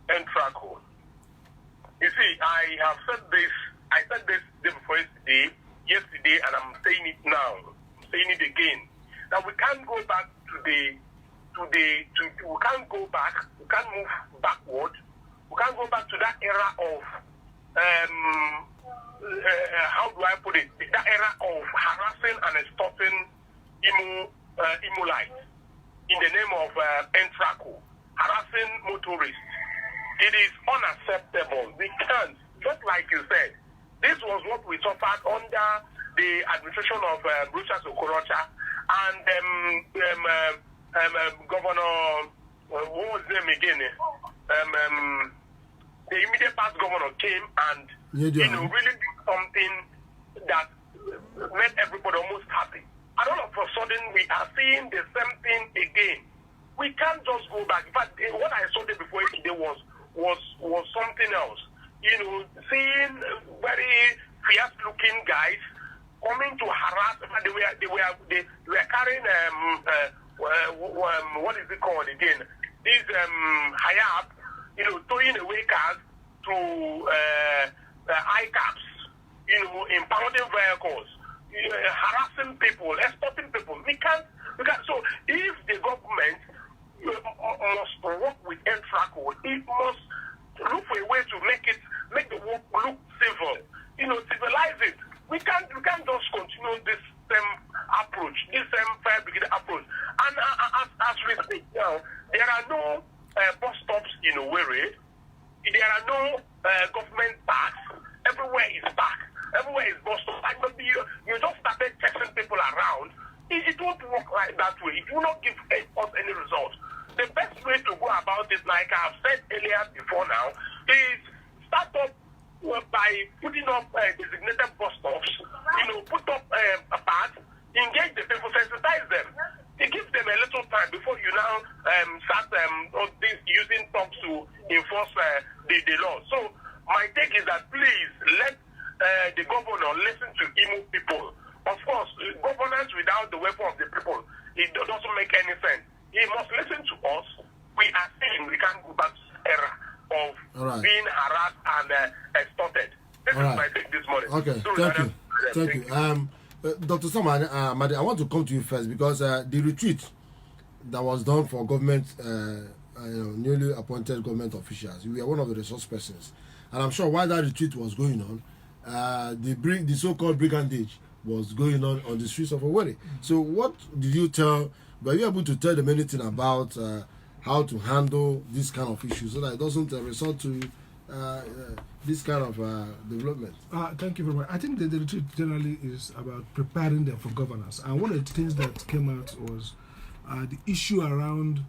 S4: Entraco. You see, I have said this. I said this day before yesterday, and I'm saying it now. I'm saying it again. That we can't go back we can't go back. We can't move backward. We can't go back to that era of how do I put it? That era of harassing and extorting Imolites in the name of Entraco, harassing motorists. It is unacceptable. We can't. Just like you said, this was what we suffered under the administration of Bruce Okorocha and Governor, what was his name again? The immediate past governor came and really did something that made everybody almost happy. And all of a sudden, we are seeing the same thing again. We can't just go back. In fact, what I saw there before today was something else. Seeing very fierce-looking guys coming to harass. They were carrying what is it called again? These hayab, throwing away cars to ICAPs, impounding vehicles, harassing people, extorting people. We can't. So if the government must work with Entraco, it must look for a way to make the work look civil. Civilize it. We can't just continue this same approach, this same fire brigade approach. And as we speak now, there are no bus stops in Owerri. There are no government parks. Everywhere is park. Everywhere is bus stop. And you just started chasing people around. It won't work like that way. It will not give us any result. The best way to go about it, like I've said earlier before now, is start up by putting up designated bus stops, put up a path, engage the people, sensitize them. It gives them a little time before you now start using talks to enforce the law. So my take is that please let the governor listen to Imo people. Of course, governance without the weapon of the people, it doesn't make any sense. He must listen to us. We are saying we can't go back to the era of being harassed and extorted. This is my take this morning.
S1: Okay, thank you. Dr. Saman, I want to come to you first because the retreat that was done for government newly appointed government officials. You were one of the resource persons, and I'm sure while that retreat was going on, the so-called brigandage was going on the streets of Owerri. So what did you tell? Were you able to tell them anything about how to handle this kind of issues so that it doesn't resort to this kind of development?
S3: Thank you very much. I think the retreat generally is about preparing them for governance. And one of the things that came out was the issue around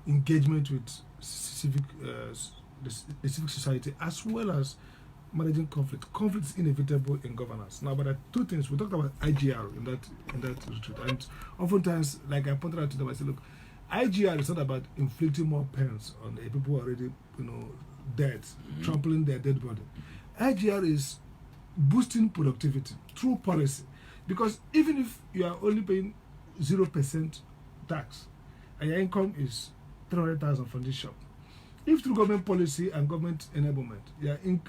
S3: engagement with the civic society, as well as managing conflict. Conflict is inevitable in governance. Now, but there are two things. We talked about IGR in that retreat, and oftentimes, like I pointed out to them, I said, look, IGR is not about inflicting more pains on the people who are already, dead, trampling their dead body. IGR is boosting productivity through policy, because even if you are only paying 0% tax and your income is 300,000 from this shop, if through government policy and government enablement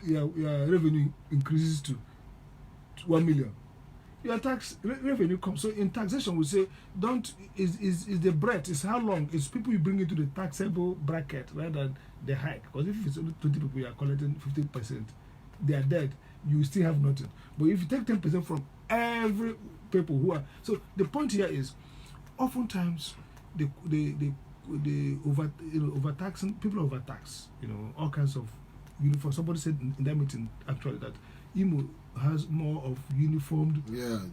S3: your revenue increases to 1 million, your tax revenue comes. So in taxation we say is the breadth, is how long, is people you bring into the taxable bracket rather than the hike. Because if it's only 20 people you are collecting 15%, they are dead, you still have nothing. But if you take 10% from every people who are, so the point here is oftentimes the overtaxing, people overtax, all kinds of uniform. Somebody said in that meeting actually that Imo has more of uniformed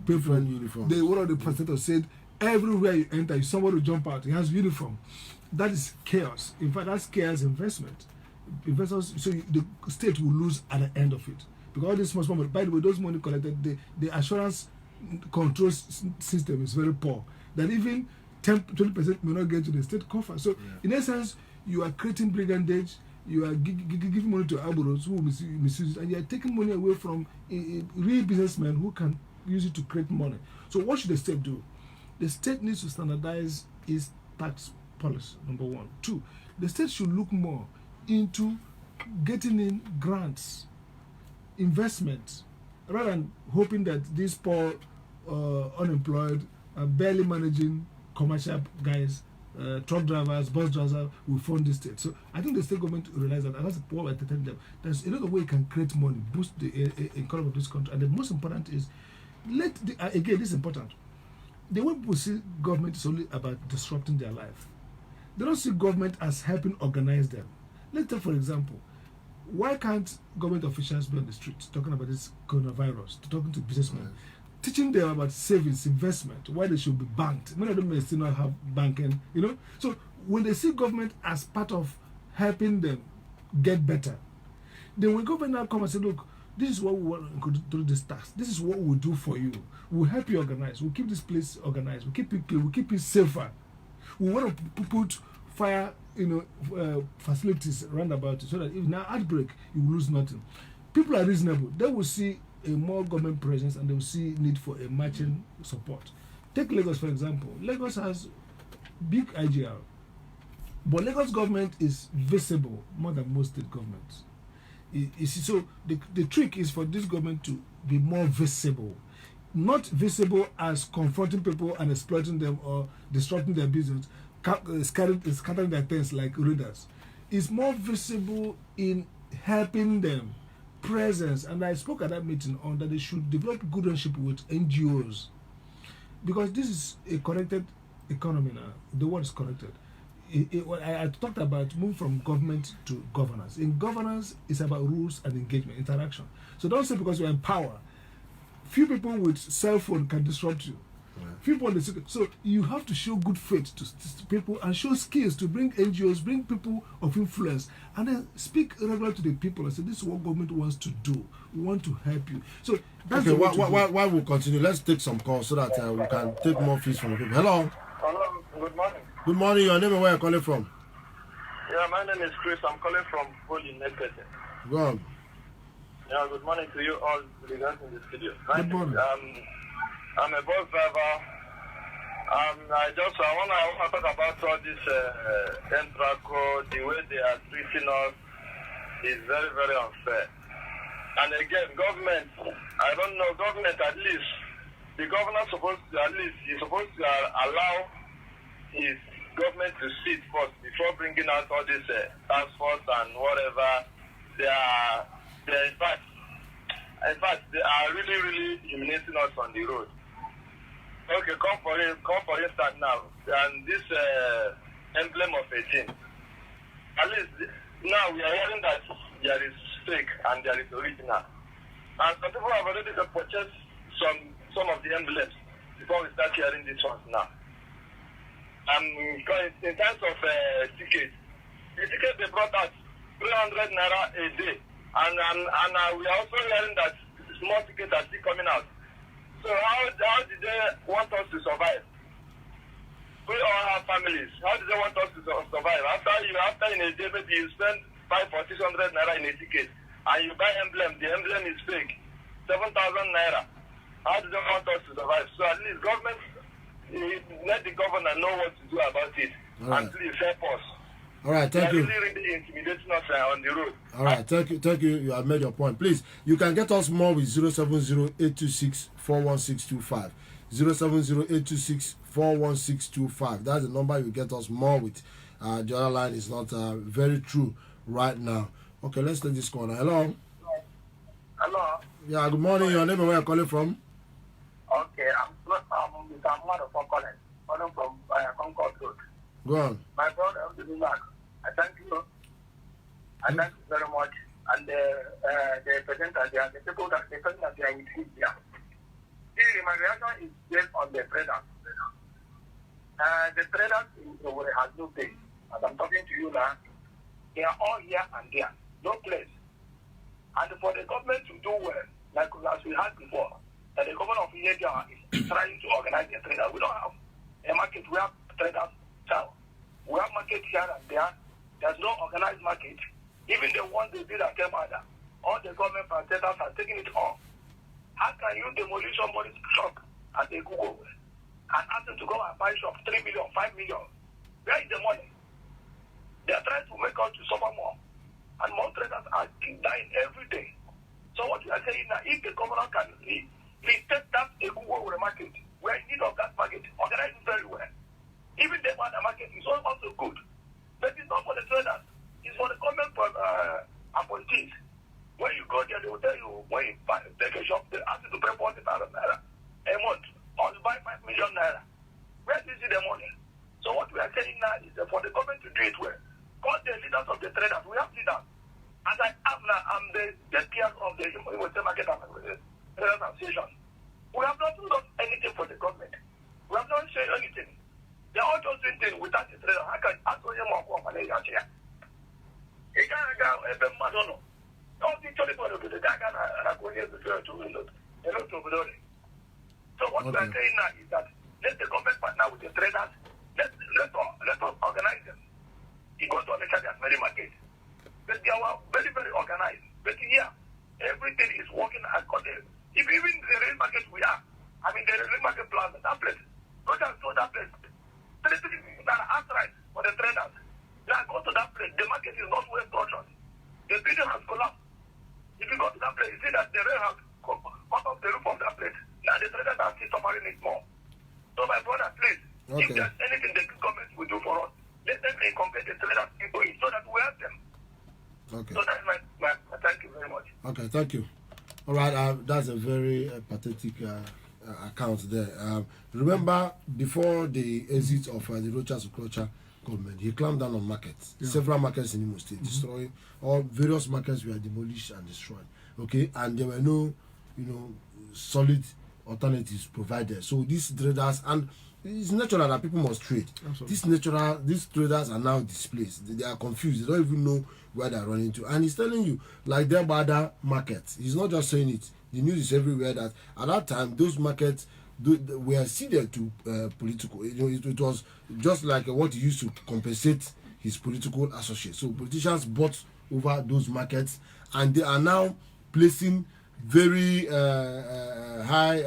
S3: people.
S1: Uniforms.
S3: One of the presenters said everywhere you enter, if somebody will jump out, he has uniform. That is chaos. In fact, that scares investment. Investors, so the state will lose at the end of it. Because all this small money, by the way, those money collected, the assurance control system is very poor. That even 10-20% may not get to the state coffer. So, in essence, you are creating brigandage, you are giving money to arboros who will misuse it, and you are taking money away from real businessmen who can use it to create money. So, what should the state do? The state needs to standardize its tax policy, number one. Two, the state should look more into getting in grants, investments, rather than hoping that these poor, unemployed, barely managing commercial guys, truck drivers, bus drivers will fund the state. So I think the state government realize that, and that's what I tell them. There's a lot of way you can create money, boost the economy of this country, and the most important is again, this is important. The way people see government is only about disrupting their life. They don't see government as helping organize them. Let's take, for example, why can't government officials be on the streets talking about this coronavirus, talking to businessmen, teaching them about savings, investment, why they should be banked? Many of them may still not have banking, So when they see government as part of helping them get better, then when government now come and say, look, this is what we want to do this task. This is what we'll do for you. We'll help you organize. We'll keep this place organized. We'll keep it clean. We'll keep it safer. We want to put fire, facilities around about it so that if now outbreak, you will lose nothing. People are reasonable. They will see a more government presence and they will see need for a matching support. Take Lagos, for example. Lagos has big IGR, but Lagos government is visible more than most state governments. So the trick is for this government to be more visible, not visible as confronting people and exploiting them or disrupting their business, scattering their things like readers. It's more visible in helping them, presence. And I spoke at that meeting on that they should develop good relationship with NGOs, because this is a connected economy now. The world is connected. I talked about moving from government to governance. In governance, it's about rules and engagement, interaction. So don't say because you're in power, few people with cell phone can disrupt you. Few people on the secret. So you have to show good faith to people and show skills to bring NGOs, bring people of influence, and then speak regularly to the people and say, this is what government wants to do. We want to help you. So that's
S1: okay. While we'll continue, let's take some calls so that we can take more fees from the people. Hello.
S5: Hello. Good morning.
S1: Good morning. Your name and where you're calling from?
S5: Yeah, my name is Chris. I'm calling from Holy Naked.
S1: Go on.
S5: Yeah, good morning to you all regards in the studio.
S3: Good morning.
S5: I'm a bus driver. I want to talk about all this Entraco, the way they are treating us is very, very unfair. And again, government, I don't know, government at least, the governor is supposed to allow his government to sit first before bringing out all this task force and whatever. They are in fact, they are really, really humiliating us on the road. Okay, come for instance now, and this emblem of a thing. At least now we are hearing that there is fake and there is original. And some people have already purchased some of the emblems before we start hearing these ones now. In terms of tickets, the ticket they brought out 300 naira a day, and we are also hearing that small tickets are still coming out. So how did they want us to survive? We all have families. How do they want us to survive? After in a day maybe you spend 500 or 600 naira in a ticket, and you buy emblem. The emblem is fake, 7,000 naira. How do they want us to survive? So at least government, let the governor know what to do about it, and please help us.
S1: All right, thank you.
S5: Really intimidating us on the road.
S1: All right, thank you. You have made your point. Please, you can get us more with 070-826-41625. 070-826-41625. That's the number you get us more with. The other line is not very true right now. Okay, let's take this corner. Hello.
S4: Hello.
S1: Yeah, good morning. Your name and where you're calling from?
S4: Okay, I'm Mother from Collins, calling from Concord Road.
S1: Go on.
S4: My brother, I thank you. I thank you very much. And the presenter, the people that they are with him here. My reaction is based on the traders. The traders in Owerri has no place. As I'm talking to you now, they are all here and there, no place. And for the government to do well, like as we had before, that the government of Nigeria is trying to organize the traders. We don't have a market. We have traders now. We have market here and there. There's no organized market. Even the ones they did at Temada, all the government traders are taking it off. How can you demolish somebody's shop at a Google and ask them to go and buy shop 3 million, 5 million? Where is the money? They are trying to make us to suffer more. And more traders are dying every day. So what we are saying now, if the governor can take that a Google market, we are in need of that market, organize it very well. Even the market is also good. But it's not for the traders. It's for the government appointees. When you go there, they will tell you, when you take a shop, they ask you to pay 40,000 naira a month, or you buy 5 million naira. Where do you see the money? So what we are saying now is that for the government to do it well, call the leaders of the traders. We have leaders. As I am now, I'm the chair of the Market Traders Association. We have not done anything for the government. We have not said anything. They are all just doing things without the traders. I can ask you more for money. You can't go, so what we are saying now is that let the government partner with the traders, let us organize them. You go to understand there's many markets. But they are very, very organized. But here, everything is working according. If even the real market we are, the real market plan, that place, go down to that place. Three things that are outright for the traders. Now go to that place. The market is not well structured. The building has collapsed. If you go to that place, you see that the rail has cut off the roof of that place. Now the traders are still suffering it more. So my brother, please, if there's anything the government will do for us, let them incorporate the traders into it so that we help them.
S1: Okay.
S4: So that's my thank you very much.
S1: Okay, thank you. All right, that's a very pathetic account there. Remember, before the exit of the Rochas Culture government, he clamped down on markets. Yeah. Several markets in Imo State, destroying all various markets were demolished and destroyed. Okay, and there were no, solid alternatives provided. So these traders, and it's natural that people must trade. Absolutely. These traders are now displaced. They are confused. They don't even know where they're running to. And he's telling you, like their Bada markets. He's not just saying it. The news is everywhere that at that time those markets were ceded to political. It was just like what he used to compensate his political associates. So politicians bought over those markets, and they are now placing very high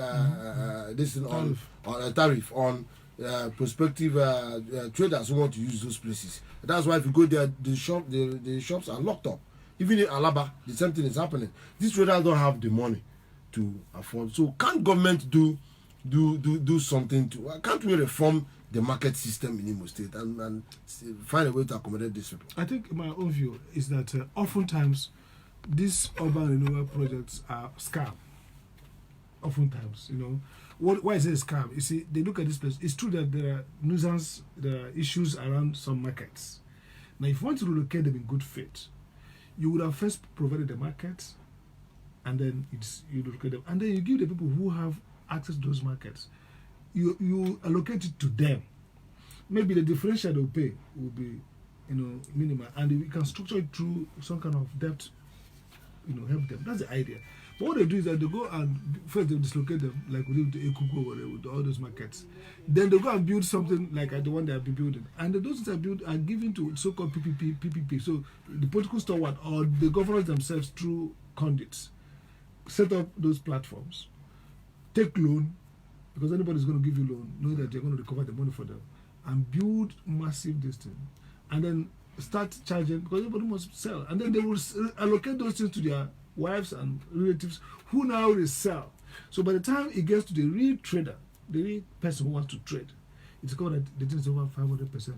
S1: tariff on prospective traders who want to use those places. That's why if you go there, the shops are locked up. Even in Alaba, the same thing is happening. These traders don't have the money to afford. So can't government do do something to. Can't we reform the market system in Imo State and find a way to accommodate these people?
S3: I think my own view is that oftentimes these urban renewal projects are scam. Oftentimes, why is it a scam? You see, they look at this place. It's true that there are issues around some markets. Now, if you want to relocate them in good faith, you would have first provided the markets, and then you relocate them, and then you give the people who have access to those markets. You allocate it to them. Maybe the differential they'll pay will be, minimal, and we can structure it through some kind of debt, help them. That's the idea. But what they do is that they go and first they dislocate them, like we did with Ekuku or with all those markets. Then they go and build something like the one they have been building, and those things are built are given to so-called PPP. So the political stalwart or the governors themselves through conduits set up those platforms, take loan, because anybody's going to give you loan, knowing that you're going to recover the money for them, and build massive distance, and then start charging because everybody must sell, and then they will allocate those things to their wives and relatives who now resell. So by the time it gets to the real trader, the real person who wants to trade, it's called that the thing is over 500%,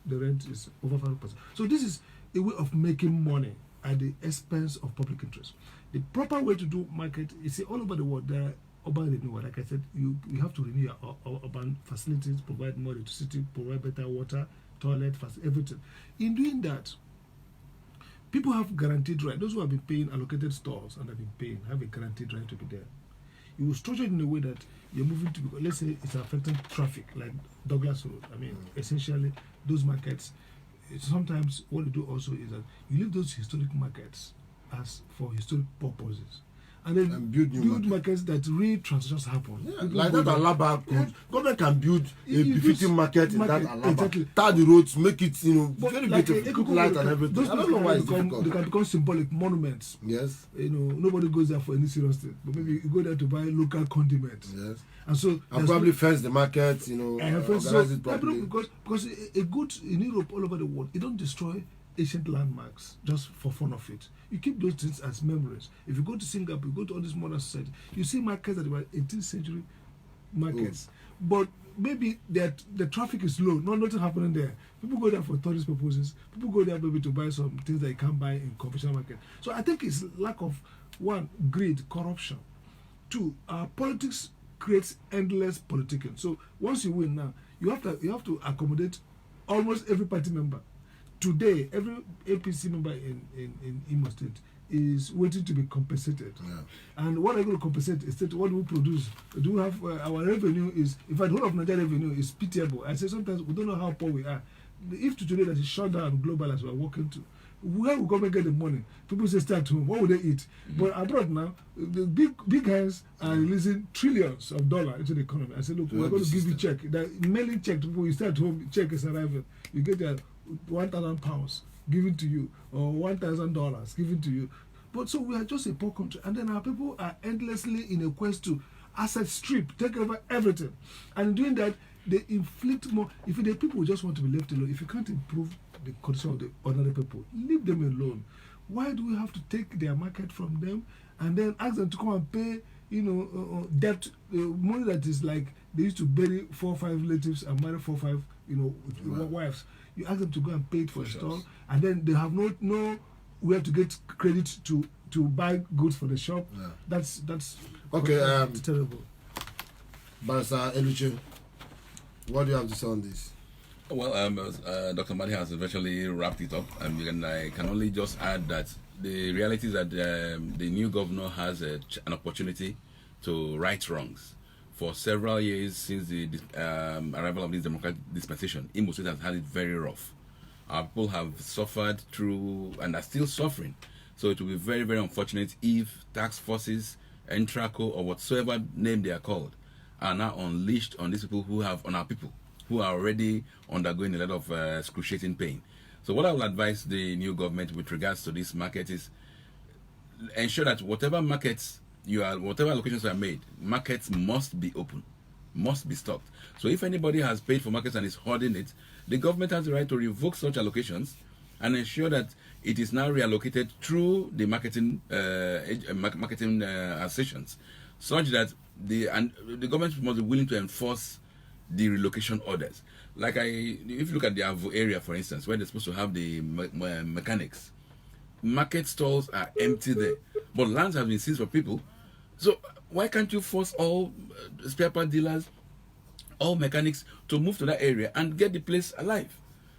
S3: the rent is over 500%. So this is a way of making money at the expense of public interest. The proper way to do market is all over the world. There are urban renewal. Like I said, you have to renew your urban facilities, provide more electricity, provide better water, toilet, everything. In doing that, people have guaranteed right. Those who have been paying allocated stores and have been paying have a guaranteed right to be there. You will structure it in a way that you're moving to, let's say it's affecting traffic, like Douglas Road. I mean, essentially, those markets, sometimes what you do also is that you leave those historic markets as for historic purposes. And then build markets that real transactions happen.
S1: Yeah, like that Alaba code. Government can build a befitting market in that Alaba. Exactly. Tar the roads, make it very like beautiful, good light and everything. I don't know why it's difficult.
S3: They can become symbolic monuments.
S1: Yes.
S3: Nobody goes there for any serious thing. But maybe you go there to buy local condiments.
S1: Yes.
S3: And so
S1: probably fence the market, organize it properly.
S3: Because a good in Europe all over the world, it don't destroy ancient landmarks just for fun of it. You keep those things as memories. If you go to Singapore, you go to all these modern society, you see markets that were 18th century markets. But maybe the traffic is low, nothing happening there. People go there for tourist purposes. People go there maybe to buy some things that you can't buy in conventional market. So I think it's lack of, one, greed, corruption. Two, our politics creates endless politicking. So once you win now, you have to accommodate almost every party member. Today, every APC member in Imo State is waiting to be compensated. Yeah. And what are going to compensate is what do we produce? Do we have our revenue is, in fact, the whole of Nigeria revenue is pitiable. I say sometimes we don't know how poor we are. If today that is shut down global as we are working to, where will government get the money? People say stay at home. What will they eat? Mm-hmm. But abroad now, the big hands are releasing trillions of dollars into the economy. I say, look, we're going to give you check. The mailing check to people, you stay at home, check is arriving. You get that £1,000 given to you or $1,000 given to you. But so we are just a poor country, and then our people are endlessly in a quest to asset strip, take over everything, and in doing that they inflict more. If the people just want to be left alone, if you can't improve the condition of the ordinary people, leave them alone. Why do we have to take their market from them and then ask them to come and pay debt, money that is like they used to bury 4 or 5 relatives and marry 4 or 5 wives? You ask them to go and pay it for a store, and then they have no we have to get credit to buy goods for the shop. Yeah. That's
S1: okay.
S3: Terrible.
S1: Barrister Eluche, what do you have to say on this?
S2: Well, Dr. Madi has virtually wrapped it up, and I can only just add that the reality is that the new governor has an opportunity to right wrongs. For several years since the arrival of this democratic dispensation, Imo State has had it very rough. Our people have suffered through and are still suffering. So it will be very, very unfortunate if tax forces, Entraco, or whatsoever name they are called, are now unleashed on these people on our people who are already undergoing a lot of excruciating pain. So what I will advise the new government with regards to this market is ensure that whatever allocations are made, markets must be open, must be stocked. So if anybody has paid for markets and is hoarding it, the government has the right to revoke such allocations and ensure that it is now reallocated through the marketing associations. such that the government must be willing to enforce the relocation orders. Like if you look at the Avo area, for instance, where they're supposed to have the mechanics, market stalls are empty there, but lands have been seized for people. So why can't you force all spare part dealers, all mechanics to move to that area and get the place alive?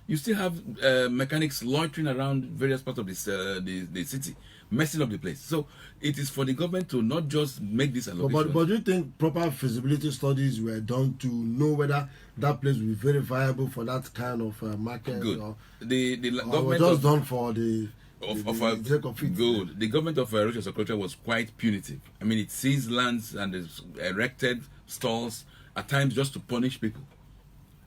S2: You still have mechanics loitering around various parts of the city, messing up the place. So it is for the government to not just make this allocation.
S1: But do you think proper feasibility studies were done to know whether that place will be very viable for that kind of market?
S2: Good.
S1: Or
S2: The
S1: or
S2: government
S1: just done for the sake of it?
S2: good. The government of Rocha Sokoto was quite punitive. I mean, it seized lands and it's erected stalls at times just to punish people.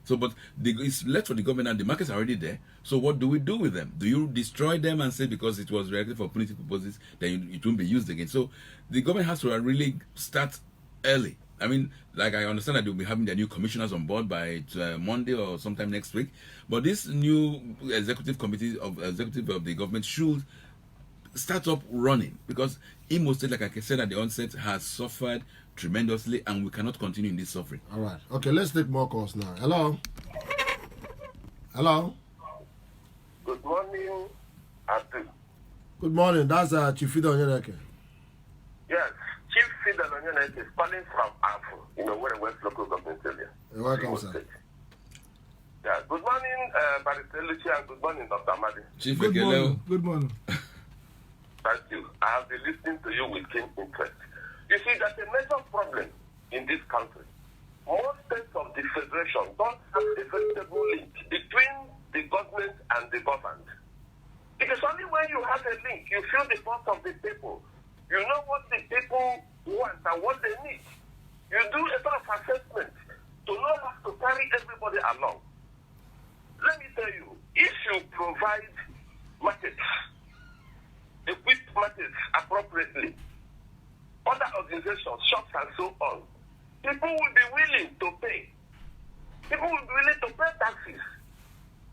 S2: So, but it's left for the government, and the markets are already there. So, what do we do with them? Do you destroy them and say because it was erected for punitive purposes, then it won't be used again? So, the government has to really start early. I mean, like I understand that they'll be having their new commissioners on board by Monday or sometime next week. But this new executive of the government should start up running, because Imo State, like I said at the onset, has suffered tremendously, and we cannot continue in this suffering.
S1: All right. Okay, let's take more calls now. Hello. Hello.
S4: Good morning, Atu.
S1: Good morning. That's Chief Fidel Onyeneke.
S4: Yes, Chief Fidel Onyeneke is calling from Afu, Owerri West Local Government Area.
S1: You're welcome, sir.
S4: Yeah, good morning, Barrister Lucia, and good morning, Dr. Amadi.
S2: Chief
S3: Good
S2: Ekele.
S3: morning. Good morning.
S4: Thank you. I have been listening to you with keen interest. You see, there's a major problem in this country. Most states of the federation don't have a veritable link between the government and the governed. It is only when you have a link, you feel the pulse of the people. You know what the people want and what they need. You do a sort of assessment to know how to carry everybody along. Let me tell you, if you provide markets, equipped markets appropriately, other organizations, shops, and so on, people will be willing to pay. People will be willing to pay taxes.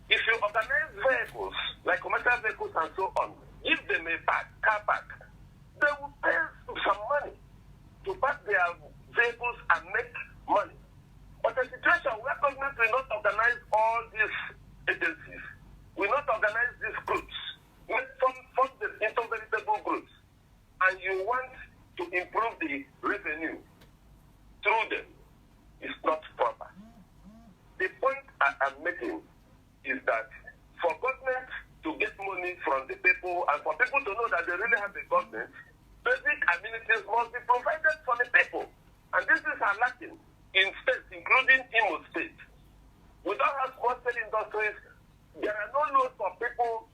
S4: If you organize vehicles, like commercial vehicles and so on, give them a car park, they will pay some money to park their vehicles and make money. But a situation where government will not organize all these agencies, will not organize these groups, will form them into veritable groups, and you want to improve the revenue through them, is not proper. The point I am making is that for government to get money from the people and for people to know that they really have a government, basic amenities must be provided for the people. And this is lacking in states, including Imo State. We don't have small-scale industries. There are no loans for people,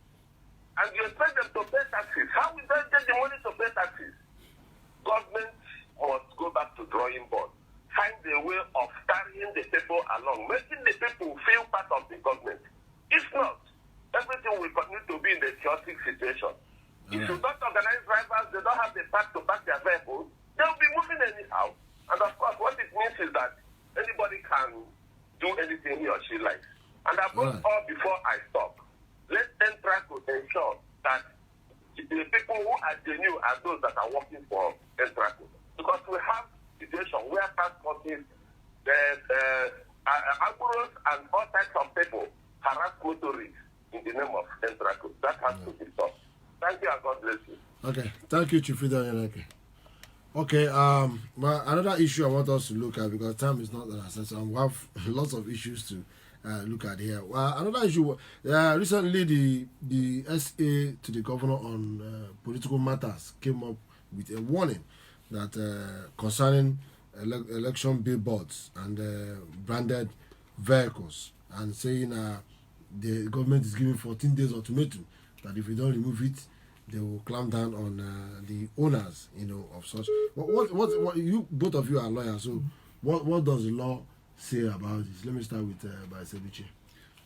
S4: and you expect them to pay taxes. How will they get the money to pay taxes? Government must go back to drawing board, find a way of carrying the people along, making the people feel part of the government. If not, everything will continue to be in a chaotic situation. If you don't organize drivers, they don't have the park to park their vehicles, they'll be moving anyhow. And of course, what it means is that anybody can do anything he or she likes. And above all, before I stop, let's try to ensure that the people who are genuine are those that are working for Entraco. Because we have situation where transporters, Anguros and all types of people harass motorists in the name of Entraco. That has to be stopped. Thank you and God bless you.
S1: Okay, thank you, Chief Fidel Onyeneke. Okay, well, another issue I want us to look at, because time is not that essential, and we have lots of issues to look at here. Another issue, recently the SA to the governor on political matters came up with a warning that concerning election billboards and branded vehicles, and saying the government is giving 14 days ultimatum that if you don't remove it, they will clamp down on the owners, of such. What you both of you are lawyers, so what does the law say about this? Let me start with Baisebichi.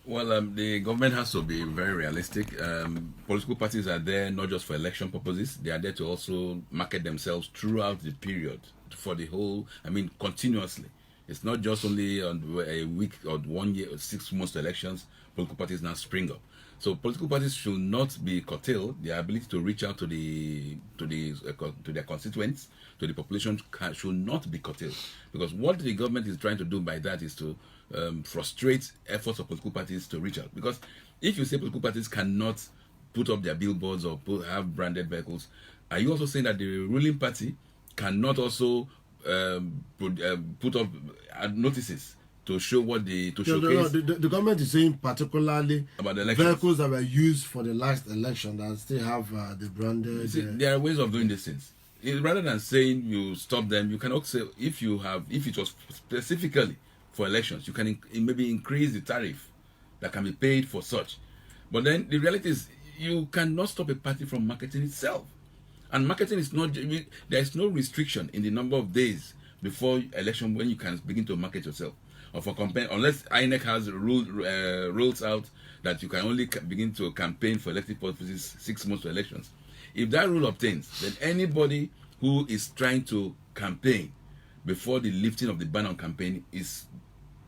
S2: Well, the government has to be very realistic. Political parties are there not just for election purposes; they are there to also market themselves throughout the period for the whole. I mean, continuously. It's not just only on a week or 1 year or 6 months to elections, political parties now spring up. So political parties should not be curtailed. Their ability to reach out to their constituents, to the population, should not be curtailed. Because what the government is trying to do by that is to frustrate efforts of political parties to reach out. Because if you say political parties cannot put up their billboards or have branded vehicles, are you also saying that the ruling party cannot also put up notices to show what showcase?
S1: The government is saying particularly
S2: about the elections.
S1: Vehicles that were used for the last election that still have the branded.
S2: See, there are ways of doing these things. Rather than saying you stop them, you can also say if it was specifically for elections, you can maybe increase the tariff that can be paid for such. But then the reality is you cannot stop a party from marketing itself. And marketing is not, there is no restriction in the number of days before election when you can begin to market yourself. Or for campaign, unless INEC has rules out that you can only begin to campaign for elective purposes 6 months to elections. If that rule obtains, then anybody who is trying to campaign before the lifting of the ban on campaign is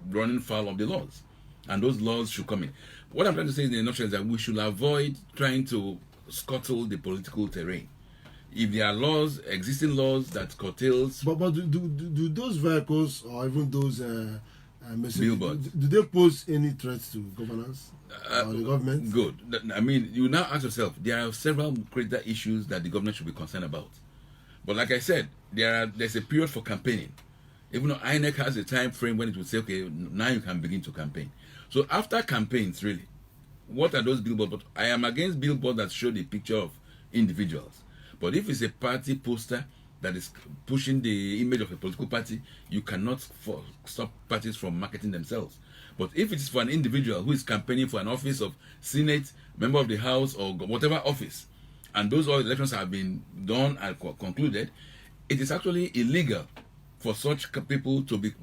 S2: running foul of the laws. And those laws should come in. What I'm trying to say in a nutshell is that we should avoid trying to scuttle the political terrain. If there are laws, existing laws that curtails...
S1: But do those vehicles or even those
S2: billboards,
S1: do they pose any threats to governance or the government?
S2: Good. I mean, you now ask yourself, there are several greater issues that the government should be concerned about. But like I said, there's a period for campaigning. Even though INEC has a time frame when it will say, okay, now you can begin to campaign. So after campaigns, really, what are those billboards? But I am against billboards that show the picture of individuals. But if it's a party poster that is pushing the image of a political party, you cannot stop parties from marketing themselves. But if it is for an individual who is campaigning for an office of Senate, member of the House, or whatever office, and those all elections have been done and concluded, it is actually illegal for such people to be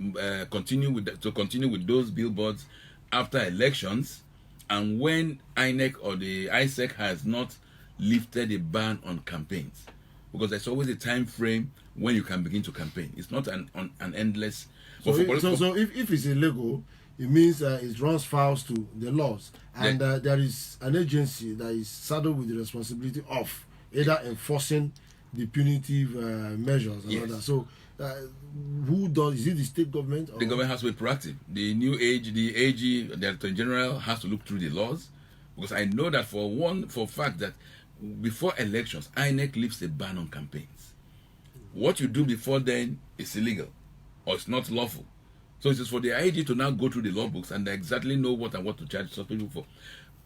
S2: continue with those billboards after elections, and when INEC or the ISEC has not lifted a ban on campaigns, because there's always a time frame when you can begin to campaign. It's not an endless.
S1: So if it's illegal, it means it runs foul to the laws, and there is an agency that is saddled with the responsibility of either enforcing the punitive measures and all that. So who does? Is it the state government? Or?
S2: The government has to be proactive. The new age, the AG, the Attorney General has to look through the laws, because I know that for a fact that before elections, INEC lifts a ban on campaigns. What you do before then is illegal, or it's not lawful. So it is for the IG to now go through the law books and exactly know what to charge such people for.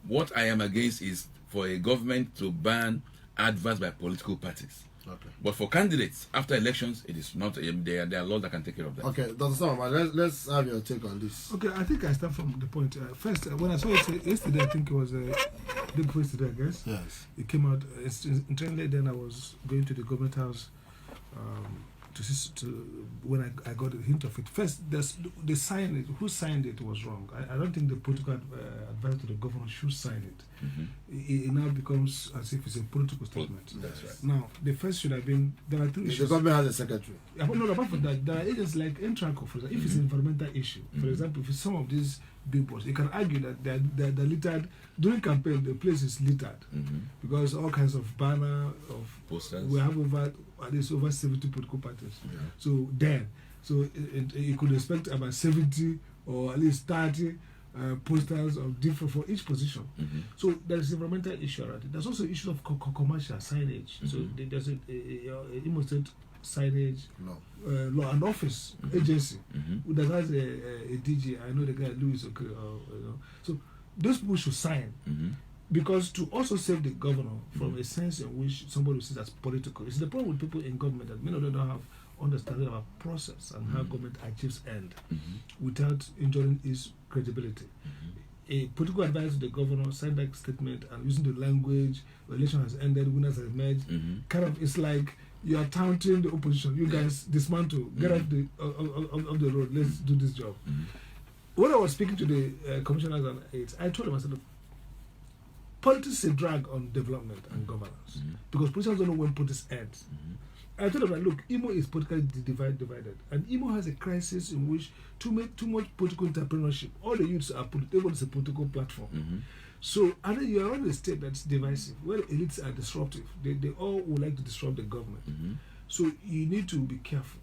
S2: What I am against is for a government to ban adverts by political parties.
S1: Okay.
S2: But for candidates after elections, it is not. There are laws that can take care of that.
S1: Okay, Dr. Sama, let's have your take on this.
S3: Okay, I think I start from the point. First, when I saw it yesterday, I think it was day before yesterday, I guess.
S1: Yes.
S3: It came out internally. Then I was going to the government house when I got a hint of it. First, they signed it. Who signed it was wrong. I don't think the political advisor to the governor should sign it.
S2: Mm-hmm.
S3: It now becomes as if it's a political statement.
S2: That's right.
S3: Now, the first should have been, there are two issues.
S1: The government has a secretary.
S3: No, apart from that, there are agents like Entraco, for example. If it's an environmental issue, for example, if it's some of these billboards, you can argue that they're littered. During campaign, the place is littered because all kinds of banner, of
S2: posters.
S3: We have at least over 70 political parties.
S2: Yeah.
S3: So you could expect about 70 or at least 30 posters of different for each position. So there's environmental issue around it. There's also issue of commercial signage. So there's a Imo State signage law and office agency that has a DG. I know the guy Louis. So those people should sign. Because to also save the governor from a sense in which somebody sees as political, it's the problem with people in government that many of them don't have understanding about process and how government achieves end without injuring its credibility. A political advisor to the governor signed that statement and using the language, the election has ended, winners have emerged. Kind of, it's like you are taunting the opposition. You guys dismantle, get off the road. Let's do this job. When I was speaking to the commissioners on AIDS, I told them, I said, politics is a drag on development and governance because politicians don't know when politics ends. I told them that look, Imo is politically divided, and Imo has a crisis in which too much political entrepreneurship. All the youths are political. It's a political platform. So, and then you are on a state that's divisive, where the elites are disruptive. They all would like to disrupt the government. So you need to be careful.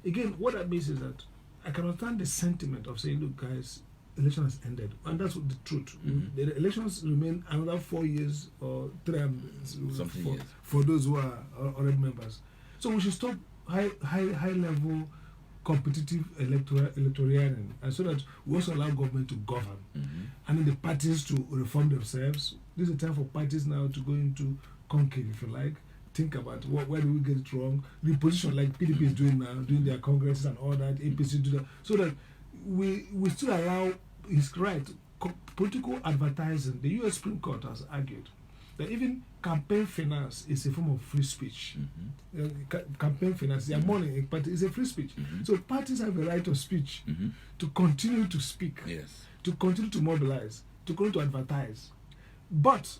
S3: Again, what that means is that I can understand the sentiment of saying, look, guys, election has ended, and that's the truth. The elections remain another 4 years or 3
S2: Something
S3: for those who are already members. So we should stop high level competitive electorarianing, and so that we also allow government to govern, and then the parties to reform themselves. This is a time for parties now to go into concave, if you like. Think about where do we get it wrong. The position like PDP is doing now, doing their congresses and all that, APC do that, so that we still allow his right. Political advertising. The U.S. Supreme Court has argued that even campaign finance is a form of free speech. Campaign finance, they are money, but it's a free speech. So parties have a right of speech to continue to speak, to continue to mobilize, to continue to advertise. But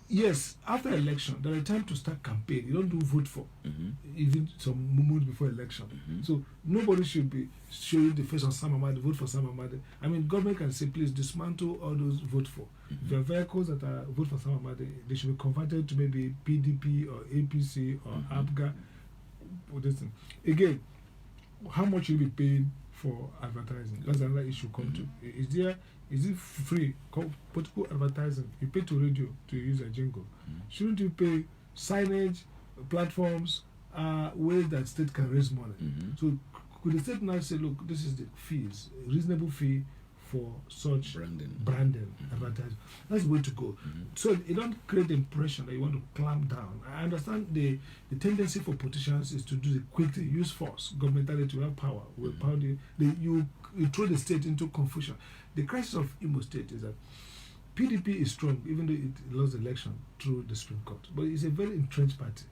S3: yes, after election, there is time to start campaign. You don't do vote for, even some moments before election. So nobody should be showing the face of Sam Amadi, vote for Sam Amadi. I mean, government can say, please dismantle all those vote for. If there are vehicles that are vote for Sam Amadi, they should be converted to maybe PDP or APC or ABGA. Or this thing. Again, how much you be paying for advertising? That's another issue come to. Is it free? Political advertising. You pay to radio to use a jingle. Shouldn't you pay signage, platforms, ways that state can raise money? So could the state now say, look, this is the fees, reasonable fee for such branding advertising? That's the way to go. So you don't create the impression that you want to clamp down. I understand the tendency for politicians is to do the quick thing, use force, governmentality to have power. With power, you throw the state into confusion. The crisis of Imo State is that PDP is strong, even though it lost the election through the Supreme Court. But it's a very entrenched party.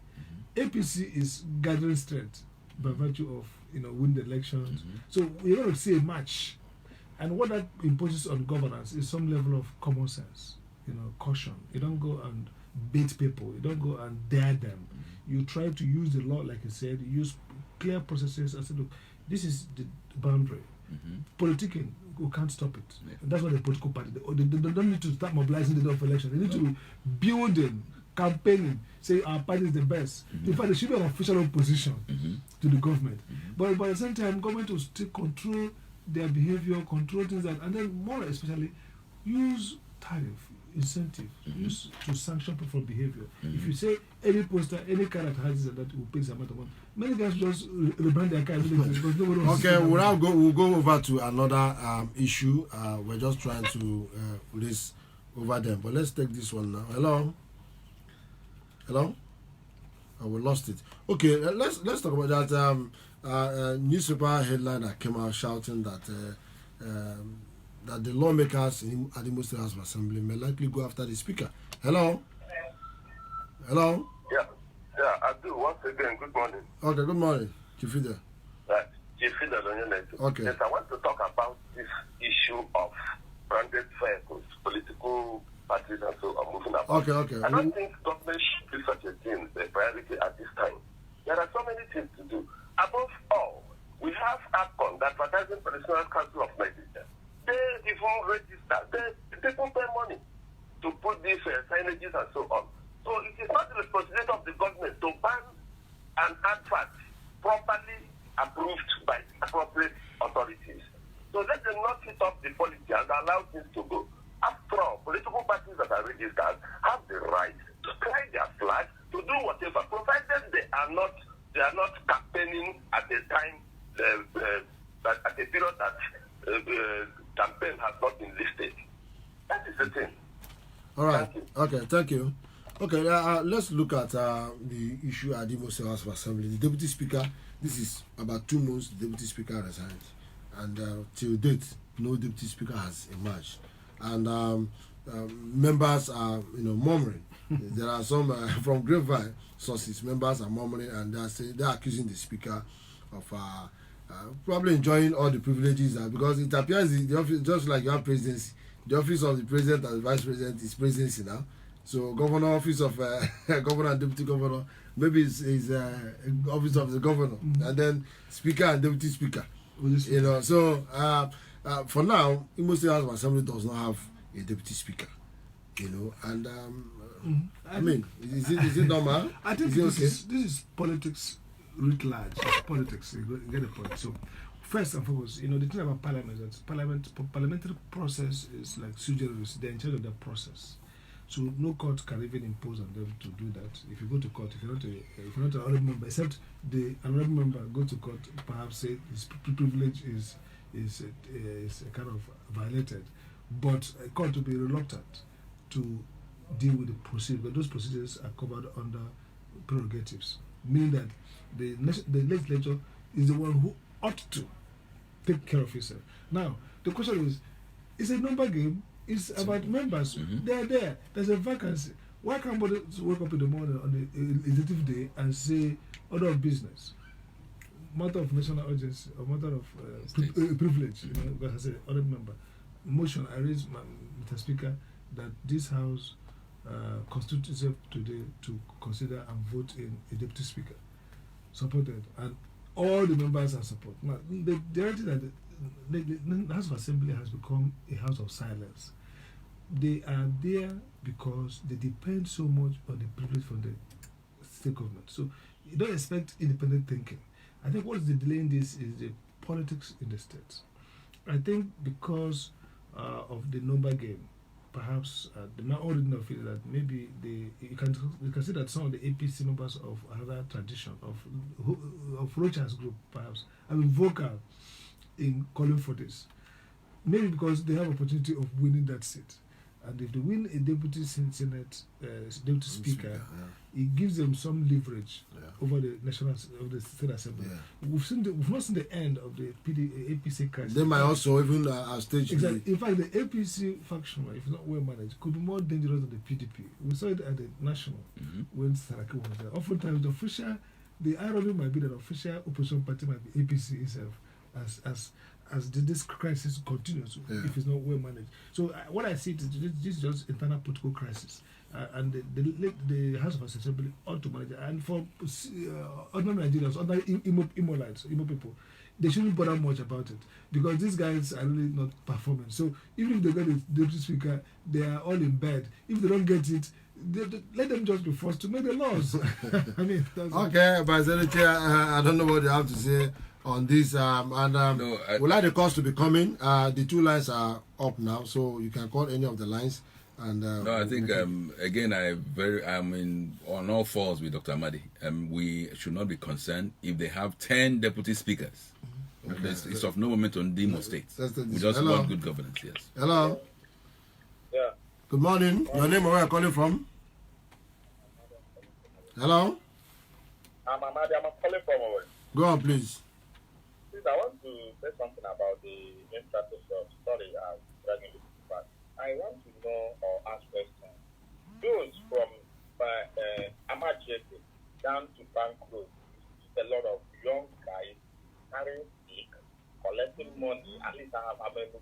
S3: APC is gathering strength by virtue of win the elections. So you're going to see a match. And what that imposes on governance is some level of common sense, caution. You don't go and bait people. You don't go and dare them. You try to use the law, like I said, use clear processes and say, look, this is the boundary. Politicking, we can't stop it. And that's what the political party, they don't need to start mobilizing the day of election. They need to build in, campaigning, say our party is the best. In fact, there should be an official opposition to the government. But by the same time, government will still control their behavior, control things that, and then more especially, use tariff, incentive, use to sanction people for behavior. If you say any poster, any car that has this, that will pay some amount of money, many guys just rebrand their car.
S1: Okay, we'll go over to another issue. We're just trying to raise over them, but let's take this one now. Hello. Oh, we lost it. Okay, let's talk about that newspaper headline that came out shouting that that the lawmakers at the Imo State House of Assembly may likely go after the speaker. Hello.
S5: Yeah, I do. Once again, good morning.
S1: Okay, good morning, Chifida. Okay.
S5: Yes, I want to talk about this issue of branded vehicles, political parties, and so on moving about.
S1: Okay.
S5: I don't think government should do such a thing a priority at this time. There are so many things to do. Above all, we have APCON, the Advertising Professional Council of Nigeria. They even register. People pay money to put these signages and so on. So it is not the responsibility of the government to ban an advert properly approved by appropriate authorities. So let them not hit up the policy and allow things to go. After all, political parties that are registered have the right to fly their flag, to do whatever, provided they are not campaigning at a time, at a period that campaign has not been listed. That is the thing.
S1: All right. Okay, thank you. Okay, let's look at the issue at the Imo State House of Assembly. The Deputy Speaker, this is about 2 months, the Deputy Speaker resigned. And till date, no Deputy Speaker has emerged. And members are, murmuring. There are some, from grapevine sources, members are murmuring and they're accusing the Speaker of probably enjoying all the privileges because it appears the office, just like your presidency, the office of the President and the Vice President is presidency now. So governor office of governor and deputy governor, maybe it's office of the governor, and then speaker and deputy speaker. You know, so for now, Imo State House of Assembly does not have a deputy speaker. You know, and I mean, is it normal?
S3: I think
S1: is
S3: this is politics writ large. It's politics. You get the point. So, first and foremost, you know, the thing about parliament is that parliamentary process is like sui generis. They're in charge of the process. So no court can even impose on them to do that. If you go to court, if you're not an honorable member, except the honorable member go to court, perhaps say his privilege is kind of violated, but a court will be reluctant to deal with the procedure, but those procedures are covered under prerogatives, meaning that the legislature is the one who ought to take care of itself. Now, the question is, it's a number game. It's about members. They're there. There's a vacancy. Why can't somebody wake up in the morning on the legislative day and say order of business, matter of national urgency, or matter of privilege? You know, because I said other member motion. I raise, Mr. Speaker, that this House constitutes itself today to consider and vote in a deputy speaker, supported, and all the members are support. Now, the reality that the House of Assembly has become a house of silence. They are there because they depend so much on the privilege from the state government. So you don't expect independent thinking. I think what is delaying this is the politics in the states. I think because of the number game, perhaps the man origin of it is that maybe you can see that some of the APC members of another tradition of Rocha's group perhaps have been vocal in calling for this. Maybe because they have opportunity of winning that seat. And if they win a deputy senate, deputy speaker, it gives them some leverage over the state assembly. We've not seen the end of the APC crisis.
S1: They might also even stage.
S3: Exactly. In fact, the APC faction, if not well managed, could be more dangerous than the PDP. We saw it at the national when Saraki was there. Oftentimes, the irony might be that the official opposition party might be APC itself, as this crisis continues if it's not well managed. So what I see is this is just internal political crisis, and the House of Assembly ought to manage it. And for other Nigerians, other Imo people, they shouldn't bother much about it because these guys are really not performing. So even if they get a deputy speaker, they are all in bed. If they don't get it, let them just be forced to make the laws. I mean, that's
S1: okay, but I don't know what you have to say on this, we'd like the calls to be coming. The two lines are up now, so you can call any of the lines. And
S2: no, I think again, I'm on all fours with Dr. Amadi. We should not be concerned if they have 10 deputy speakers. Okay. It's of no moment on Demo State. We just want good governance. Yes.
S1: Hello.
S5: Yeah.
S1: Good morning. Your name and where are you calling from? Hello.
S5: I'm Amadi. I'm calling from Owerri.
S1: Go on, please.
S5: I want to say something about the infrastructure. Sorry, I'm dragging this back. I want to know or ask questions. Those from Amachete down to Bank Road, a lot of young guys carrying stick, collecting money. At least I've entered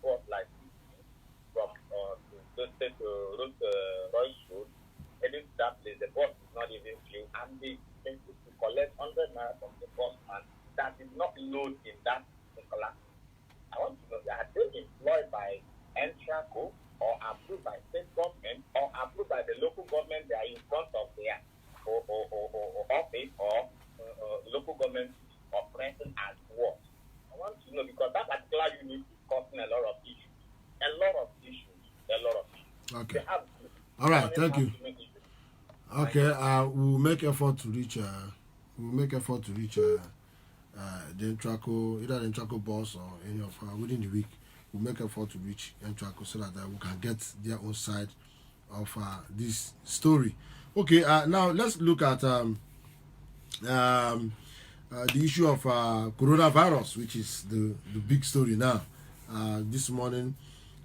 S5: bus like this from Royce Road, heading to that place. The bus is not even filled, and they to collect 100 naira from the bus man. That is not load in that particular. I want to know, are they employed by Entraco or approved by state government or approved by the local government they are in front of their office or local government operating as what? I want to know because that particular unit is causing a lot of issues.
S1: Okay. All right, thank you. Okay, we'll make effort to reach the Entraco, either the Entraco boss or any of within the week. We'll make effort to reach Entraco so that we can get their own side of this story. Okay, now let's look at the issue of coronavirus, which is the big story now. This morning,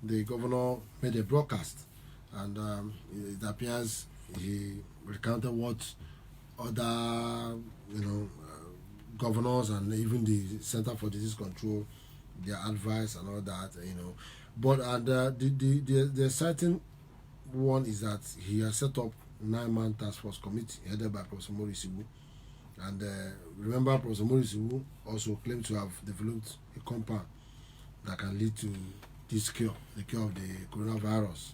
S1: the governor made a broadcast, and it appears he recounted what other, governors and even the Center for Disease Control, their advice and all that, but there's certain one is that he has set up 9-man task force committee headed by Professor Maurice Iwu. And remember, Professor Maurice Iwu also claimed to have developed a compound that can lead to this cure, the cure of the coronavirus.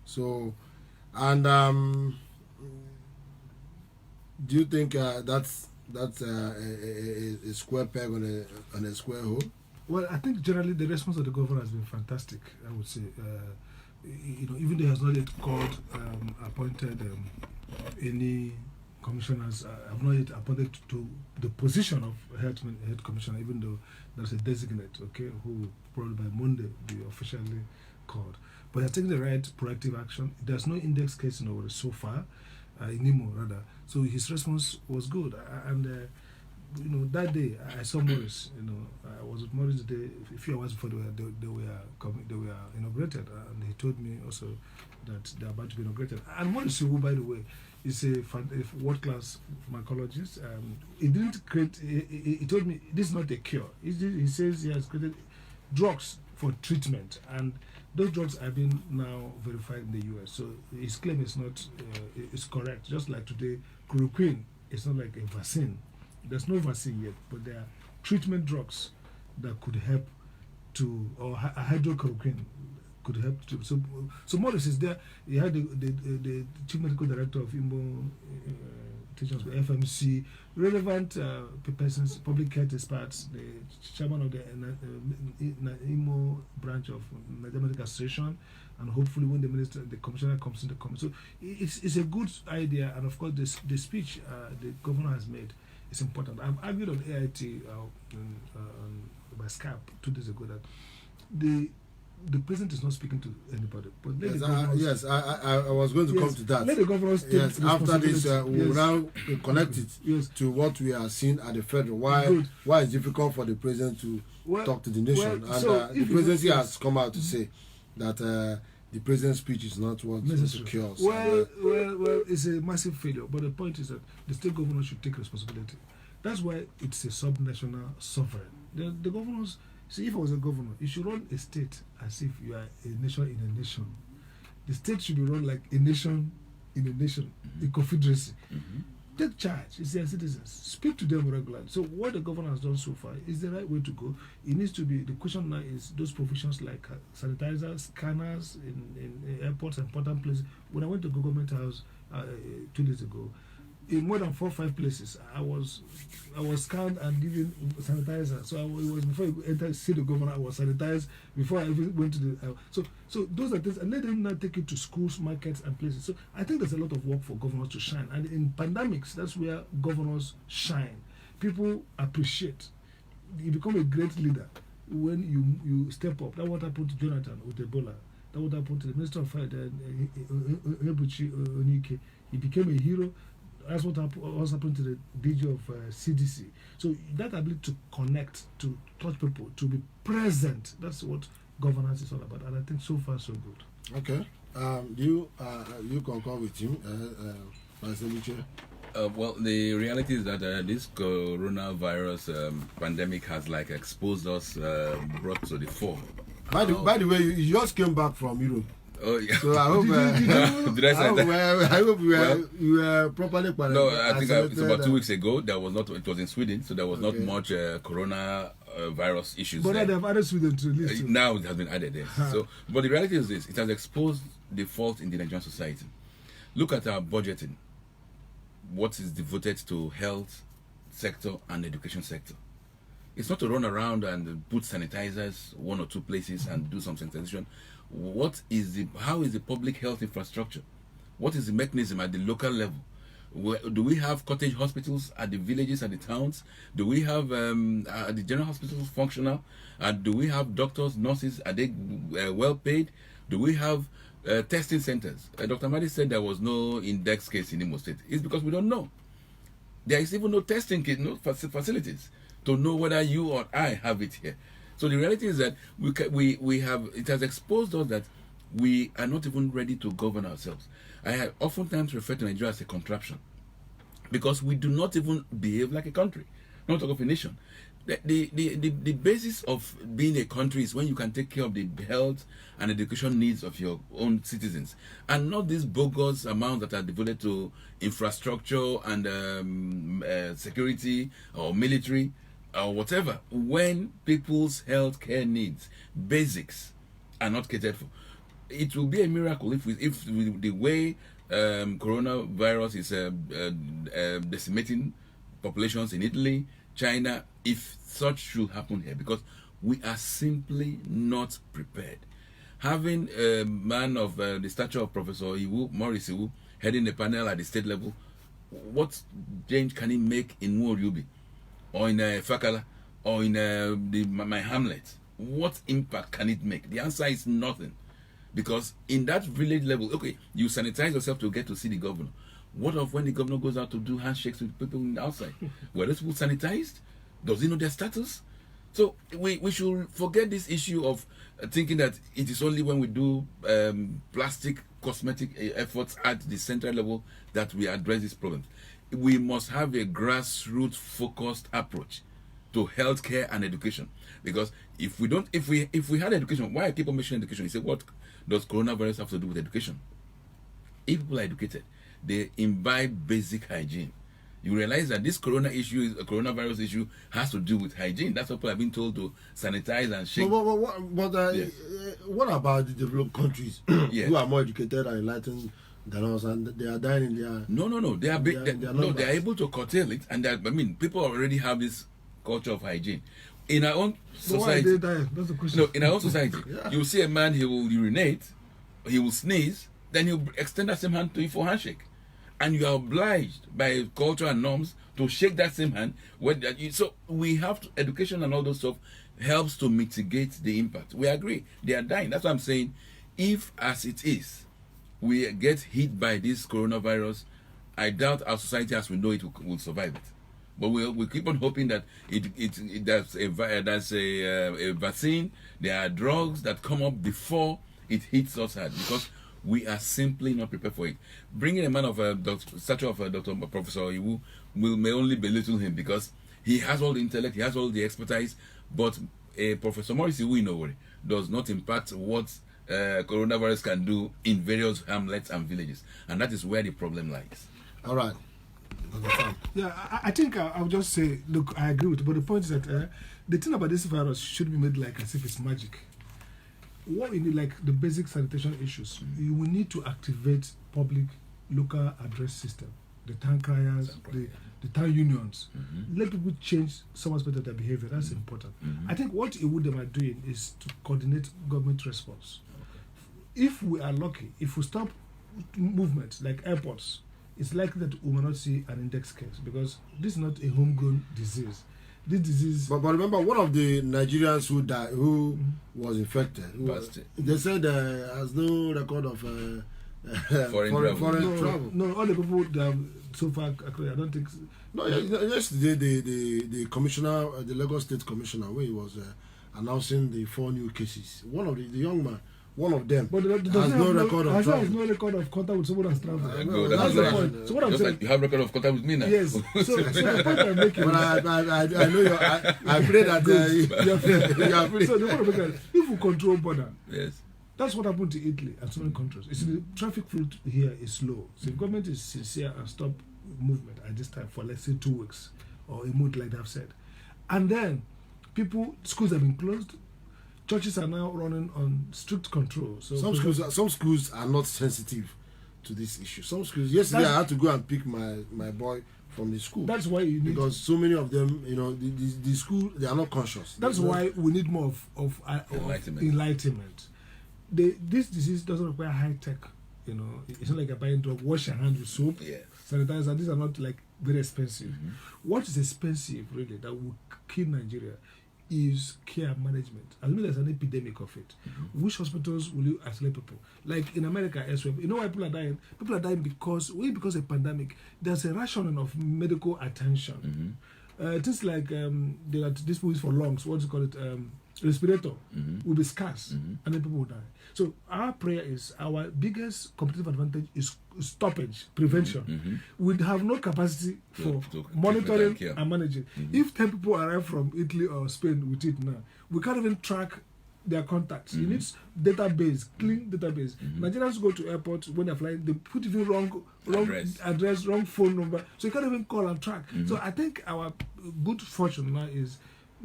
S1: So, and do you think that's a square peg on a square hole?
S3: Well, I think generally the response of the governor has been fantastic. I would say, even though he has not yet called, appointed any commissioners, have not yet appointed to the position of head commissioner, even though there's a designate, okay, who probably by Monday be officially called. But he has taken the right proactive action. There's no index case in Owerri so far, in Imo rather. So his response was good. And that day I saw Morris. I was with Morris the day, a few hours before they were inaugurated, and he told me also that they're about to be inaugurated. And Morris, who by the way is a world-class pharmacologist, he didn't create. He told me this is not a cure. He says he has created drugs for treatment, and those drugs have been now verified in the US. So his claim is not is correct. Just like today, chloroquine is not like a vaccine. There's no vaccine yet, but there are treatment drugs that could help to, or hydrochloroquine could help to. So Morris is there. He had the chief medical director of Imo FMC, relevant persons, public health experts, the chairman of the Imo branch of Nigeria Medical Association, and hopefully when the commissioner comes in the committee. So it's a good idea, and of course the speech the governor has made is important. I've argued on AIT by Skype 2 days ago that the president is not speaking to anybody. But
S1: I was going to come to that.
S3: Let the governors take
S1: after this, we will now connect it to what we are seeing at the federal. Why it's difficult for the president to talk to the nation. The presidency has come out to say that the president's speech is not what secures.
S3: Well, it's a massive failure. But the point is that the state governor should take responsibility. That's why it's a subnational sovereign. The governors. See, if I was a governor, you should run a state as if you are a nation in a nation. The state should be run like a nation in a nation, a confederacy. Take charge. It's their citizens. Speak to them regularly. So what the governor has done so far is the right way to go. It needs to be, the question now is those provisions like sanitizers, scanners in airports and important places. When I went to Government House 2 days ago, in more than 4 or 5 places, I was scanned and given sanitizer. So it was before you enter see the governor, I was sanitized before I even went to the. So those are things, and let them now take it to schools, markets, and places. So I think there's a lot of work for governors to shine, and in pandemics, that's where governors shine. People appreciate. You become a great leader when you step up. That's what happened to Jonathan with Ebola. That's what happened to the Minister of Health, Ebuchi Onike. He became a hero. That's what happened to the DG of CDC. So that ability to connect, to touch people, to be present, that's what governance is all about. And I think so far so good.
S1: Okay. Do you concur with him,
S2: well, the reality is that this coronavirus pandemic has exposed us, brought to the fore.
S1: By the way, you just came back from Europe.
S2: Oh yeah.
S1: So I hope.
S2: Did I say that?
S1: I hope you were properly.
S2: No, I think it's about 2 weeks ago. There was not. It was in Sweden, so there was not much corona virus issues.
S3: But
S2: there.
S3: they have added Sweden to the list.
S2: Now it has been added there. So, but the reality is this: it has exposed the fault in the Nigerian society. Look at our budgeting. What is devoted to health sector and education sector? It's not to run around and put sanitizers 1 or 2 places and do some sanitation. How is the public health infrastructure? What is the mechanism at the local level? Do we have cottage hospitals at the villages and the towns? Do we have the general hospitals functional? Do we have doctors, nurses? Are they well paid? Do we have testing centers? Dr. Madi said there was no index case in Imo State. It's because we don't know. There is even no testing kit, no facilities to know whether you or I have it here. So the reality is that we have, it has exposed us that we are not even ready to govern ourselves. I have oftentimes referred to Nigeria as a contraption because we do not even behave like a country, not talk of a nation. The basis of being a country is when you can take care of the health and education needs of your own citizens, and not these bogus amounts that are devoted to infrastructure and security or military or whatever, when people's health care needs, basics, are not catered for. It will be a miracle if the way coronavirus is decimating populations in Italy, China, if such should happen here, because we are simply not prepared. Having a man of the stature of Professor Maurice Iwu heading the panel at the state level, what change can he make in Owerri or in Fakala or in my hamlet? What impact can it make? The answer is nothing. Because in that village level, okay, you sanitize yourself to get to see the governor. What of when the governor goes out to do handshakes with people outside? Were those people sanitized? Does he know their status? So we should forget this issue of thinking that it is only when we do plastic cosmetic efforts at the central level that we address this problem. We must have a grassroots focused approach to healthcare and education. Because if we had education, why I keep on mentioning education? You say, what does coronavirus have to do with education? If people are educated, they imbibe basic hygiene. You realize that this coronavirus issue has to do with hygiene. That's what people have been told to sanitize and shake.
S1: Yes. What about the developed countries
S2: Yes.
S1: who are more educated and enlightened than us, and they are dying in their...
S2: No. They are able to curtail it, and people already have this culture of hygiene. In our own society,
S3: why are they dying? That's the question.
S2: No, in our own society, you see a man, he will urinate, he will sneeze, then he'll extend that same hand to you for handshake. And you are obliged by culture and norms to shake that same hand. So we have to, education and all those stuff helps to mitigate the impact. We agree, they are dying. That's what I'm saying. If, as it is, we get hit by this coronavirus, I doubt our society as we know it will survive it. But we keep on hoping that there's a vaccine, there are drugs that come up before it hits us hard, because we are simply not prepared for it. Bringing a man of stature of Dr. Professor Iwu may only belittle him, because he has all the intellect, he has all the expertise, but Professor Maurice Iwu in Owerri does not impact what coronavirus can do in various hamlets and villages, and that is where the problem lies.
S1: All right.
S3: Yeah, I think I'll just say, look, I agree with you, but the point is that the thing about this virus should be made like as if it's magic. What we need, like the basic sanitation issues, you will need to activate public local address system, the town criers, the town unions. Let people change some aspect of their behavior. That's important. I think what Iwudem are doing is to coordinate government response. If we are lucky, if we stop movements like airports, it's likely that we will not see an index case, because this is not a homegrown disease. This disease...
S1: But remember, one of the Nigerians who died, who was infected, they said has no record of foreign travel.
S3: No, all the people that have so far, I don't think...
S1: No, yesterday the commissioner, the Lagos State Commissioner, where he was announcing the 4 new cases. One of the young man, one of them
S3: but
S1: has no record of travel.
S3: Has no record of contact with someone that's traveled.
S2: That's
S3: the
S2: right.
S3: point. So what I'm saying,
S2: you have record of contact with me now.
S3: yes. So the point I'm making.
S1: But I know I pray that you are free.
S3: So the point I'm making, if we control border,
S2: Yes.
S3: that's what happened to Italy and so many countries. You see, the traffic flow here is slow. So if government is sincere and stop movement at this time for, let's say, 2 weeks or a month, like they've said, and then schools have been closed. Churches are now running on strict control. So
S1: some schools are not sensitive to this issue. Some schools. Yesterday, I had to go and pick my boy from the school.
S3: That's why you need,
S1: because so many of them, the school, they are not conscious.
S3: That's why we need more of enlightenment. This disease doesn't require high tech. It's not like a buying drug. Wash your hands with soap.
S2: Yes.
S3: Sanitizer. These are not like very expensive. What is expensive really that will kill Nigeria is care management. As mean there's an epidemic of it. Which hospitals will you isolate people? Like in America, elsewhere, you know why people are dying? People are dying because of a pandemic. There's a rationing of medical attention. Things like this movies for lungs. What do you call it? respirator will be scarce, and then people will die. So our prayer is our biggest competitive advantage is stoppage, prevention. We have no capacity for monitoring and managing. If 10 people arrive from Italy or Spain with it now, we can't even track their contacts. You need database, clean database. Nigerians go to airports when they're flying, they put even wrong address, wrong phone number, so you can't even call and track. So I think our good fortune now is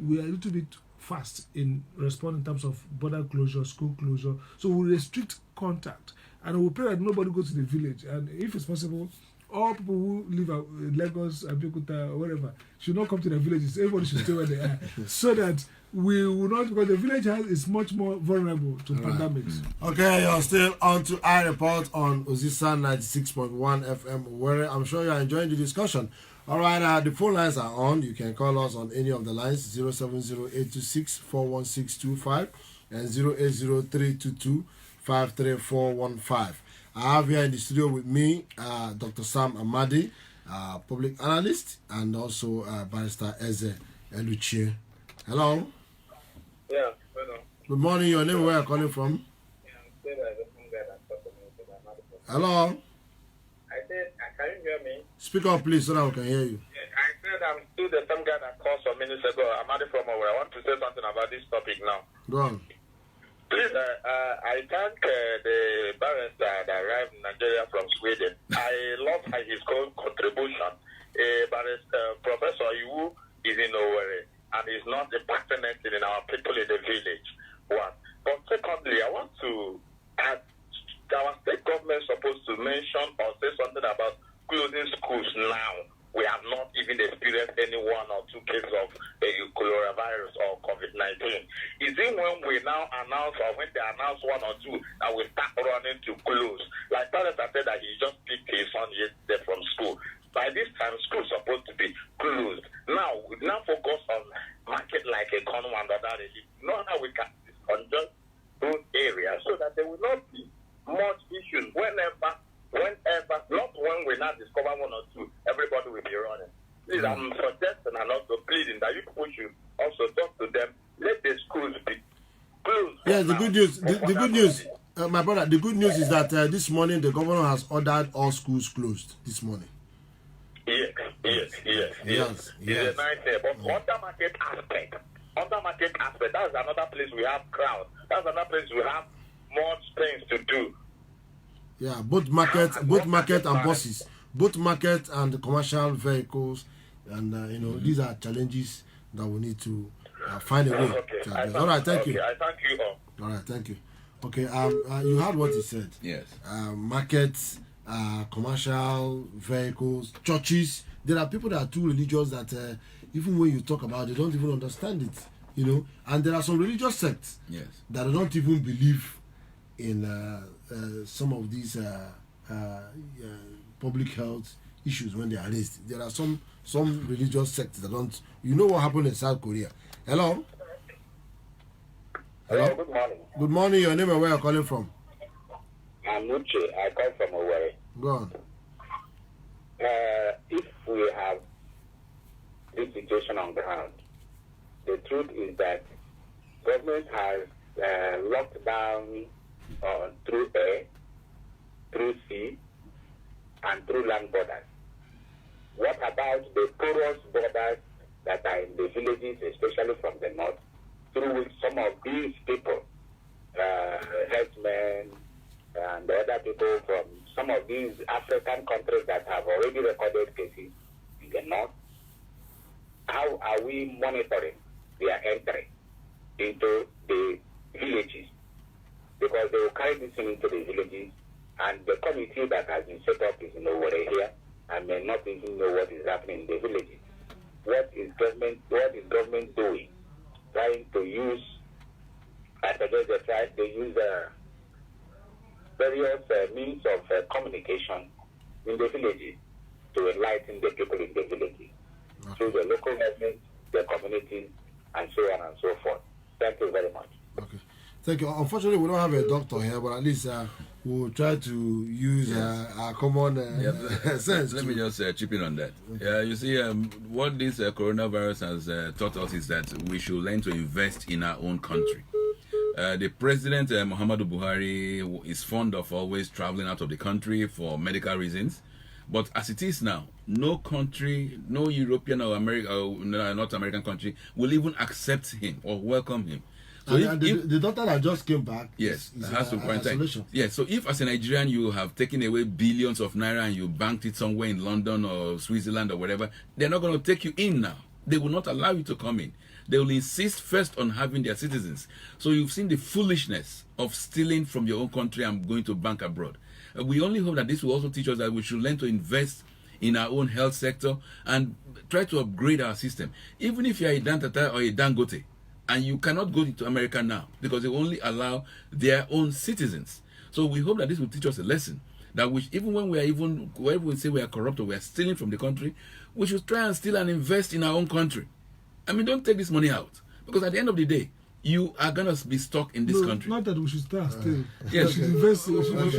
S3: we are a little bit fast in responding in terms of border closure, school closure. So we restrict contact, and we pray that nobody goes to the village. And if it's possible, all people who live in Lagos, Abeokuta, or wherever should not come to the villages. Everybody should stay where they are, so that we will not, because the village is much more vulnerable to pandemics.
S1: Okay, you're still on to I Report on Ozisa 96.1 FM Owerri. I'm sure you're enjoying the discussion. All right, the phone lines are on. You can call us on any of the lines, 070-826-41625 and 080-322-53415. I have here in the studio with me Dr. Sam Amadi, public analyst, and also Barrister Eze Eluchie. Hello.
S5: Yeah, hello.
S1: Good morning. Your name, where are you calling from? Hello.
S5: I said, can you hear me?
S1: Speak up, please, so that we can hear you.
S5: I said I'm still the same guy that called some minutes ago. I'm Adi from Owerri. I want to say something about this topic now.
S1: Go on.
S5: Please, I thank the barrister that arrived in Nigeria from Sweden. I love his contribution. Professor Iwu is in Owerri and is not impacting in our people in the village. One. But secondly, I want to add, our state government is supposed to mention or say something about closing schools now. We have not even experienced any 1 or 2 cases of coronavirus or COVID-19. Is it when we now announce, or when they announce 1 or 2, that we start running to close? Like Tarek said that he just picked his son yesterday from school. By this time, school is supposed to be closed. Now, we now focus on market like a corn and other. Know how we can conjure those areas so that there will not be much issues whenever, not when we now discover 1 or 2, everybody will be running. Please, I'm suggesting and also pleading that you people should also talk to them. Let the schools be closed.
S1: Yes, the good news, the good news, my brother, the good news is that this morning the governor has ordered all schools closed this morning.
S5: Yes. It's a nice thing. But under market aspect, that's another place we have crowd. That's another place we have more things to do.
S1: Yeah, both market and buses, both market and commercial vehicles, and these are challenges that we need to find a way to address. All right, thank you.
S5: I thank you all.
S1: All right, thank you. Okay, you heard what he said.
S2: Yes.
S1: Markets, commercial vehicles, churches. There are people that are too religious that even when you talk about it, they don't even understand it. And there are some religious sects that don't even believe in some of these public health issues when they are raised. There are some religious sects that don't. You know what happened in South Korea? Hello.
S5: Hello. Good morning.
S1: Good morning. Your name and where you're calling from?
S5: I'm Uche. I come from Owerri.
S1: Go on.
S5: If we have this situation on ground, the truth is that government has locked down through air, through sea, and through land borders. What about the porous borders that are in the villages, especially from the north, through which some of these people, herdsmen and the other people from some of these African countries that have already recorded cases in the north, how are we monitoring their entry into the villages? Because they will carry this into the villages, and the committee that has been set up is in Owerri here and may not even know what is happening in the villages. What is government doing? Trying to use, I suggest they try to use various means of communication in the villages to enlighten the people in the villages through the local government, the communities, and so on and so forth. Thank you very much.
S1: Okay. Thank you. Unfortunately, we don't have a doctor here, but at least we'll try to use our common sense.
S2: Let me just chip in on that. You see, what this coronavirus has taught us is that we should learn to invest in our own country. The president, Muhammadu Buhari, is fond of always traveling out of the country for medical reasons. But as it is now, no country, no European or North American country will even accept him or welcome him. So
S1: the doctor that just came back,
S2: yes,
S1: is
S2: has to quarantine.
S1: Isolation.
S2: Yes, so if as a Nigerian you have taken away billions of naira and you banked it somewhere in London or Switzerland or whatever, they're not going to take you in now. They will not allow you to come in. They will insist first on having their citizens. So you've seen the foolishness of stealing from your own country and going to bank abroad. We only hope that this will also teach us that we should learn to invest in our own health sector and try to upgrade our system. Even if you're a Dantata or a Dangote, and you cannot go into America now because they only allow their own citizens. So we hope that this will teach us a lesson that even when we say we are corrupt or we are stealing from the country, we should try and steal and invest in our own country. I mean, don't take this money out because at the end of the day, you are going to be stuck in this country.
S3: Not that we should start still.
S2: Yes.
S3: We should invest.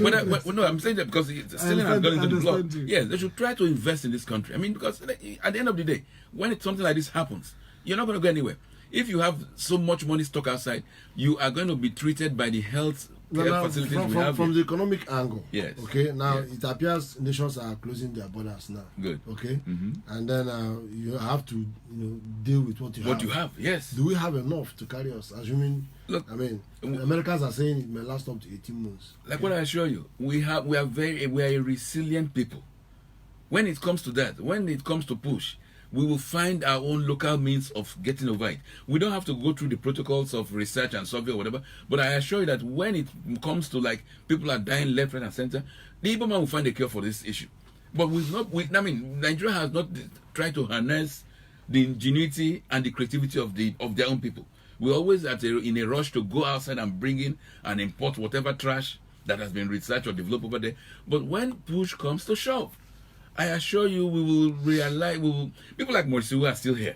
S2: But no, I'm saying that because stealing has gone into the blood. Yes, they should try to invest in this country. I mean, because at the end of the day, when something like this happens, you're not going to go anywhere. If you have so much money stuck outside, you are going to be treated by the health facilities we have.
S1: From the economic angle.
S2: Yes.
S1: Okay. Now it appears nations are closing their borders now.
S2: Good.
S1: Okay. And then you have to deal with what you have.
S2: What you have, yes.
S1: Do we have enough to carry us? Assuming,
S2: look,
S1: I mean, Americans are saying it may last up to 18 months.
S2: Like what I assure you, we are a resilient people. When it comes to that, when it comes to push, we will find our own local means of getting over it. We don't have to go through the protocols of research and survey or whatever, but I assure you that when it comes to like people are dying left, right, and center, the Igbo man will find a cure for this issue. But Nigeria has not tried to harness the ingenuity and the creativity of their own people. We're always in a rush to go outside and bring in and import whatever trash that has been researched or developed over there. But when push comes to shove, I assure you, we will realize, people like Morsiu are still here.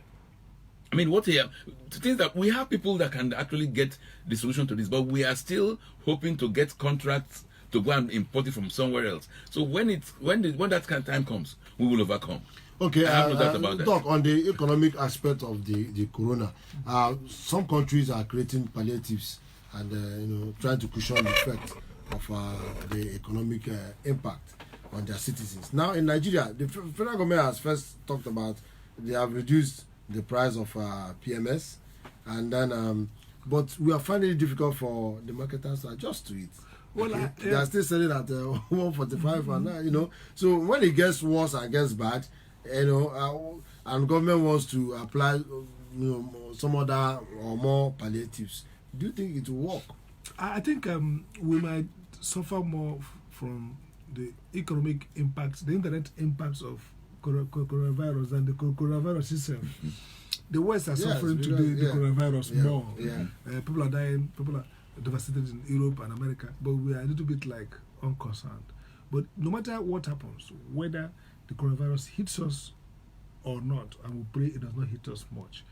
S2: I mean, things that we have people that can actually get the solution to this, but we are still hoping to get contracts to go and import it from somewhere else. So when that kind of time comes, we will overcome.
S1: Okay,
S2: I have no doubt about that.
S1: Doc, on the economic aspect of the corona, some countries are creating palliatives and trying to cushion the effect of the economic impact on their citizens. Now in Nigeria, the federal government has first talked about they have reduced the price of PMS, and then but we are finding it difficult for the marketers to adjust to it. Well, okay? They are still selling at 145, and so when it gets worse and gets bad, and government wants to apply some other or more palliatives, do you think it will work?
S3: I think we might suffer more from the economic impacts, the indirect impacts of coronavirus than the coronavirus itself. The West are suffering today the coronavirus more. People are dying, people are devastated in Europe and America, but we are a little bit like unconcerned. But no matter what happens, whether the coronavirus hits us or not, and we pray it does not hit us much,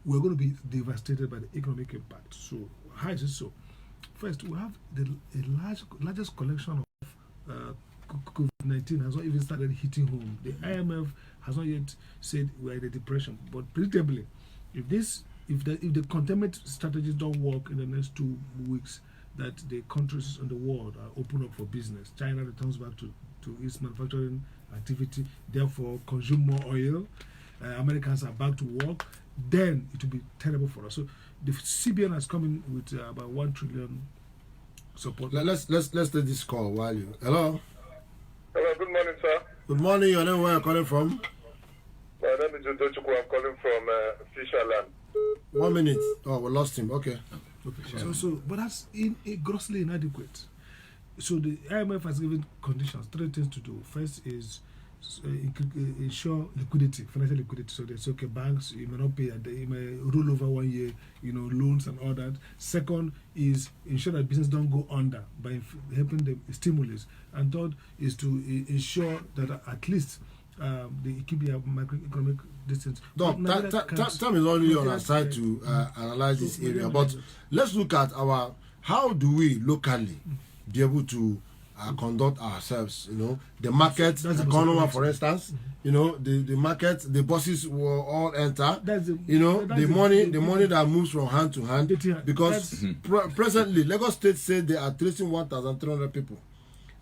S3: we're going to be devastated by the economic impact. So how is it so? First, we have the largest collection of COVID-19 has not even started hitting home. The IMF has not yet said we are in a depression, but predictably, if the containment strategies don't work in the next 2 weeks, that the countries in the world are open up for business. China returns back to its manufacturing activity, therefore consume more oil. Americans are back to work. Then it will be terrible for us. So the CBN has come in with about 1 trillion support.
S1: Let's take this call while you. Hello.
S5: Hello. Good morning, sir.
S1: Good morning. Your name? Where are you calling from?
S5: My name is Udochukwu. I'm calling from Fisherland.
S1: 1 minute. Oh, we lost him. Okay.
S3: But that's grossly inadequate. So the IMF has given conditions, 3 things to do. First is ensure liquidity, financial liquidity. So there's okay, banks, you may not pay, you may roll over 1 year, loans and all that. Second is ensure that business don't go under by helping the stimulus. And third is to ensure that at least they keep their macroeconomic distance.
S1: Time is only on our side to analyze this area, but let's look at our how do we locally be able to conduct ourselves? You know, the market,
S3: That's the
S1: economy,
S3: most
S1: for instance. You know, the market, the buses will all enter.
S3: That's the-
S1: you know,
S3: that's
S1: the
S3: the-
S1: money,
S3: the-
S1: the money that moves from hand to hand. Because presently, Lagos State said they are tracing 1,300 people,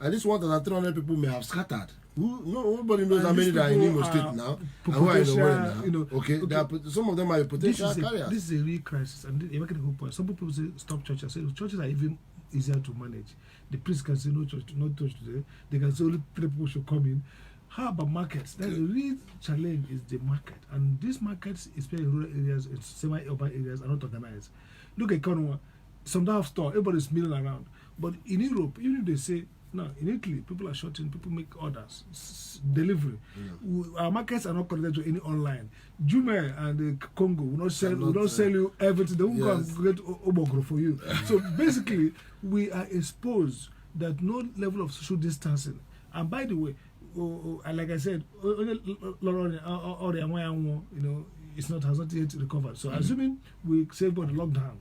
S1: and this 1,300 people may have scattered. Nobody knows
S3: And
S1: how many
S3: these
S1: that are in
S3: people
S1: Imo
S3: are
S1: State now, and who are in
S3: potential,
S1: Owerri now.
S3: you know,
S1: Okay,
S3: okay.
S1: They are, some of them are potential carriers.
S3: This is a real crisis, and you're making a good point. Some people say stop churches. I say churches are even easier to manage. The priest can say no church, not church today. They can say only 3 people should come in. How about markets? That's the real challenge is the market, and these markets, especially in rural areas, in semi-urban areas, are not organized. Look at Cornwall. Some don't have store. Everybody's milling around. But in Europe, even if they say no, in Italy, people are shorting. People make orders, delivery. Our markets are not connected to any online. Jume and Congo will not sell. Will not sell you everything. They won't go and get Obogro for you. So basically, we are exposed that no level of social distancing. And by the way, like I said, you know, has not yet recovered. So assuming we safeguard the lockdown,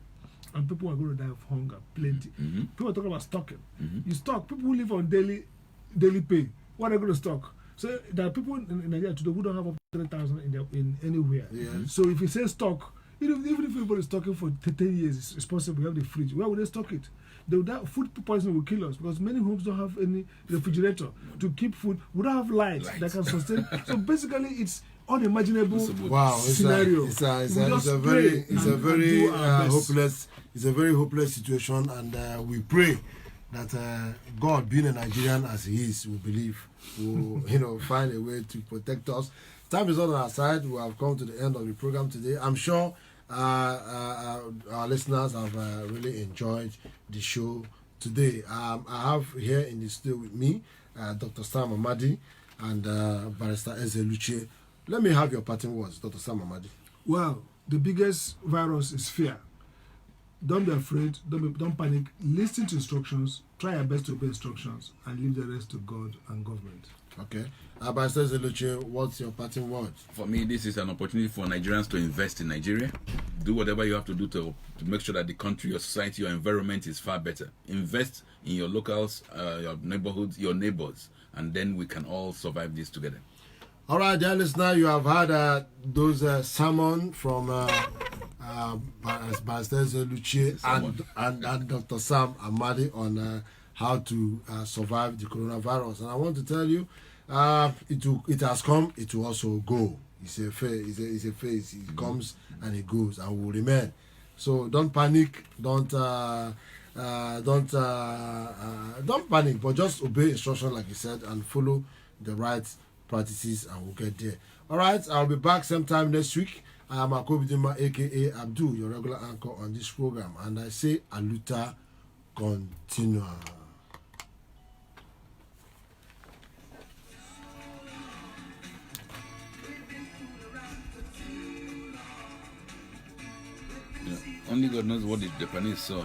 S3: and people are going to die of hunger, plenty. People are talking about stocking. You stock. People who live on daily pay. What are they going to stock? So there are people in Nigeria today who don't have up to 3,000 in anywhere. So if you say stock, even if everybody is stocking for 10 years, it's possible. We have the fridge. Where would they stock it? Food poisoning will kill us because many homes don't have any refrigerator to keep food. We don't have lights that can sustain. So basically, it's unimaginable scenario.
S1: It's a very hopeless situation, and we pray that God, being a Nigerian as He is, we believe will find a way to protect us. Time is not on our side. We have come to the end of the program today. I'm sure our listeners have really enjoyed the show today. I have here in the studio with me Dr. Sam Amadi and Barrister Eze Luche. Let me have your parting words, Dr. Sam Amadi.
S3: Well, the biggest virus is fear. Don't be afraid. Don't panic. Listen to instructions. Try your best to obey instructions, and leave the rest to God and government.
S1: Okay. Barrister Eze Luche, what's your parting words?
S2: For me, this is an opportunity for Nigerians to invest in Nigeria. Do whatever you have to do to make sure that the country, your society, your environment is far better. Invest in your locals, your neighborhoods, your neighbors, and then we can all survive this together.
S1: All right, dear listener, you have heard those sermon from Barrister Eze Luche and Dr. Sam Amadi on how to survive the coronavirus. And I want to tell you, it has come, it will also go. It's a phase. It comes and it goes and will remain. So don't panic. Don't panic, but just obey instruction, like you said, and follow the right practices, and we'll get there. All right, I'll be back sometime next week. I am Akobidima, aka Abdul, your regular anchor on this program, and I say Aluta continua.
S2: Only God knows what the Japanese saw.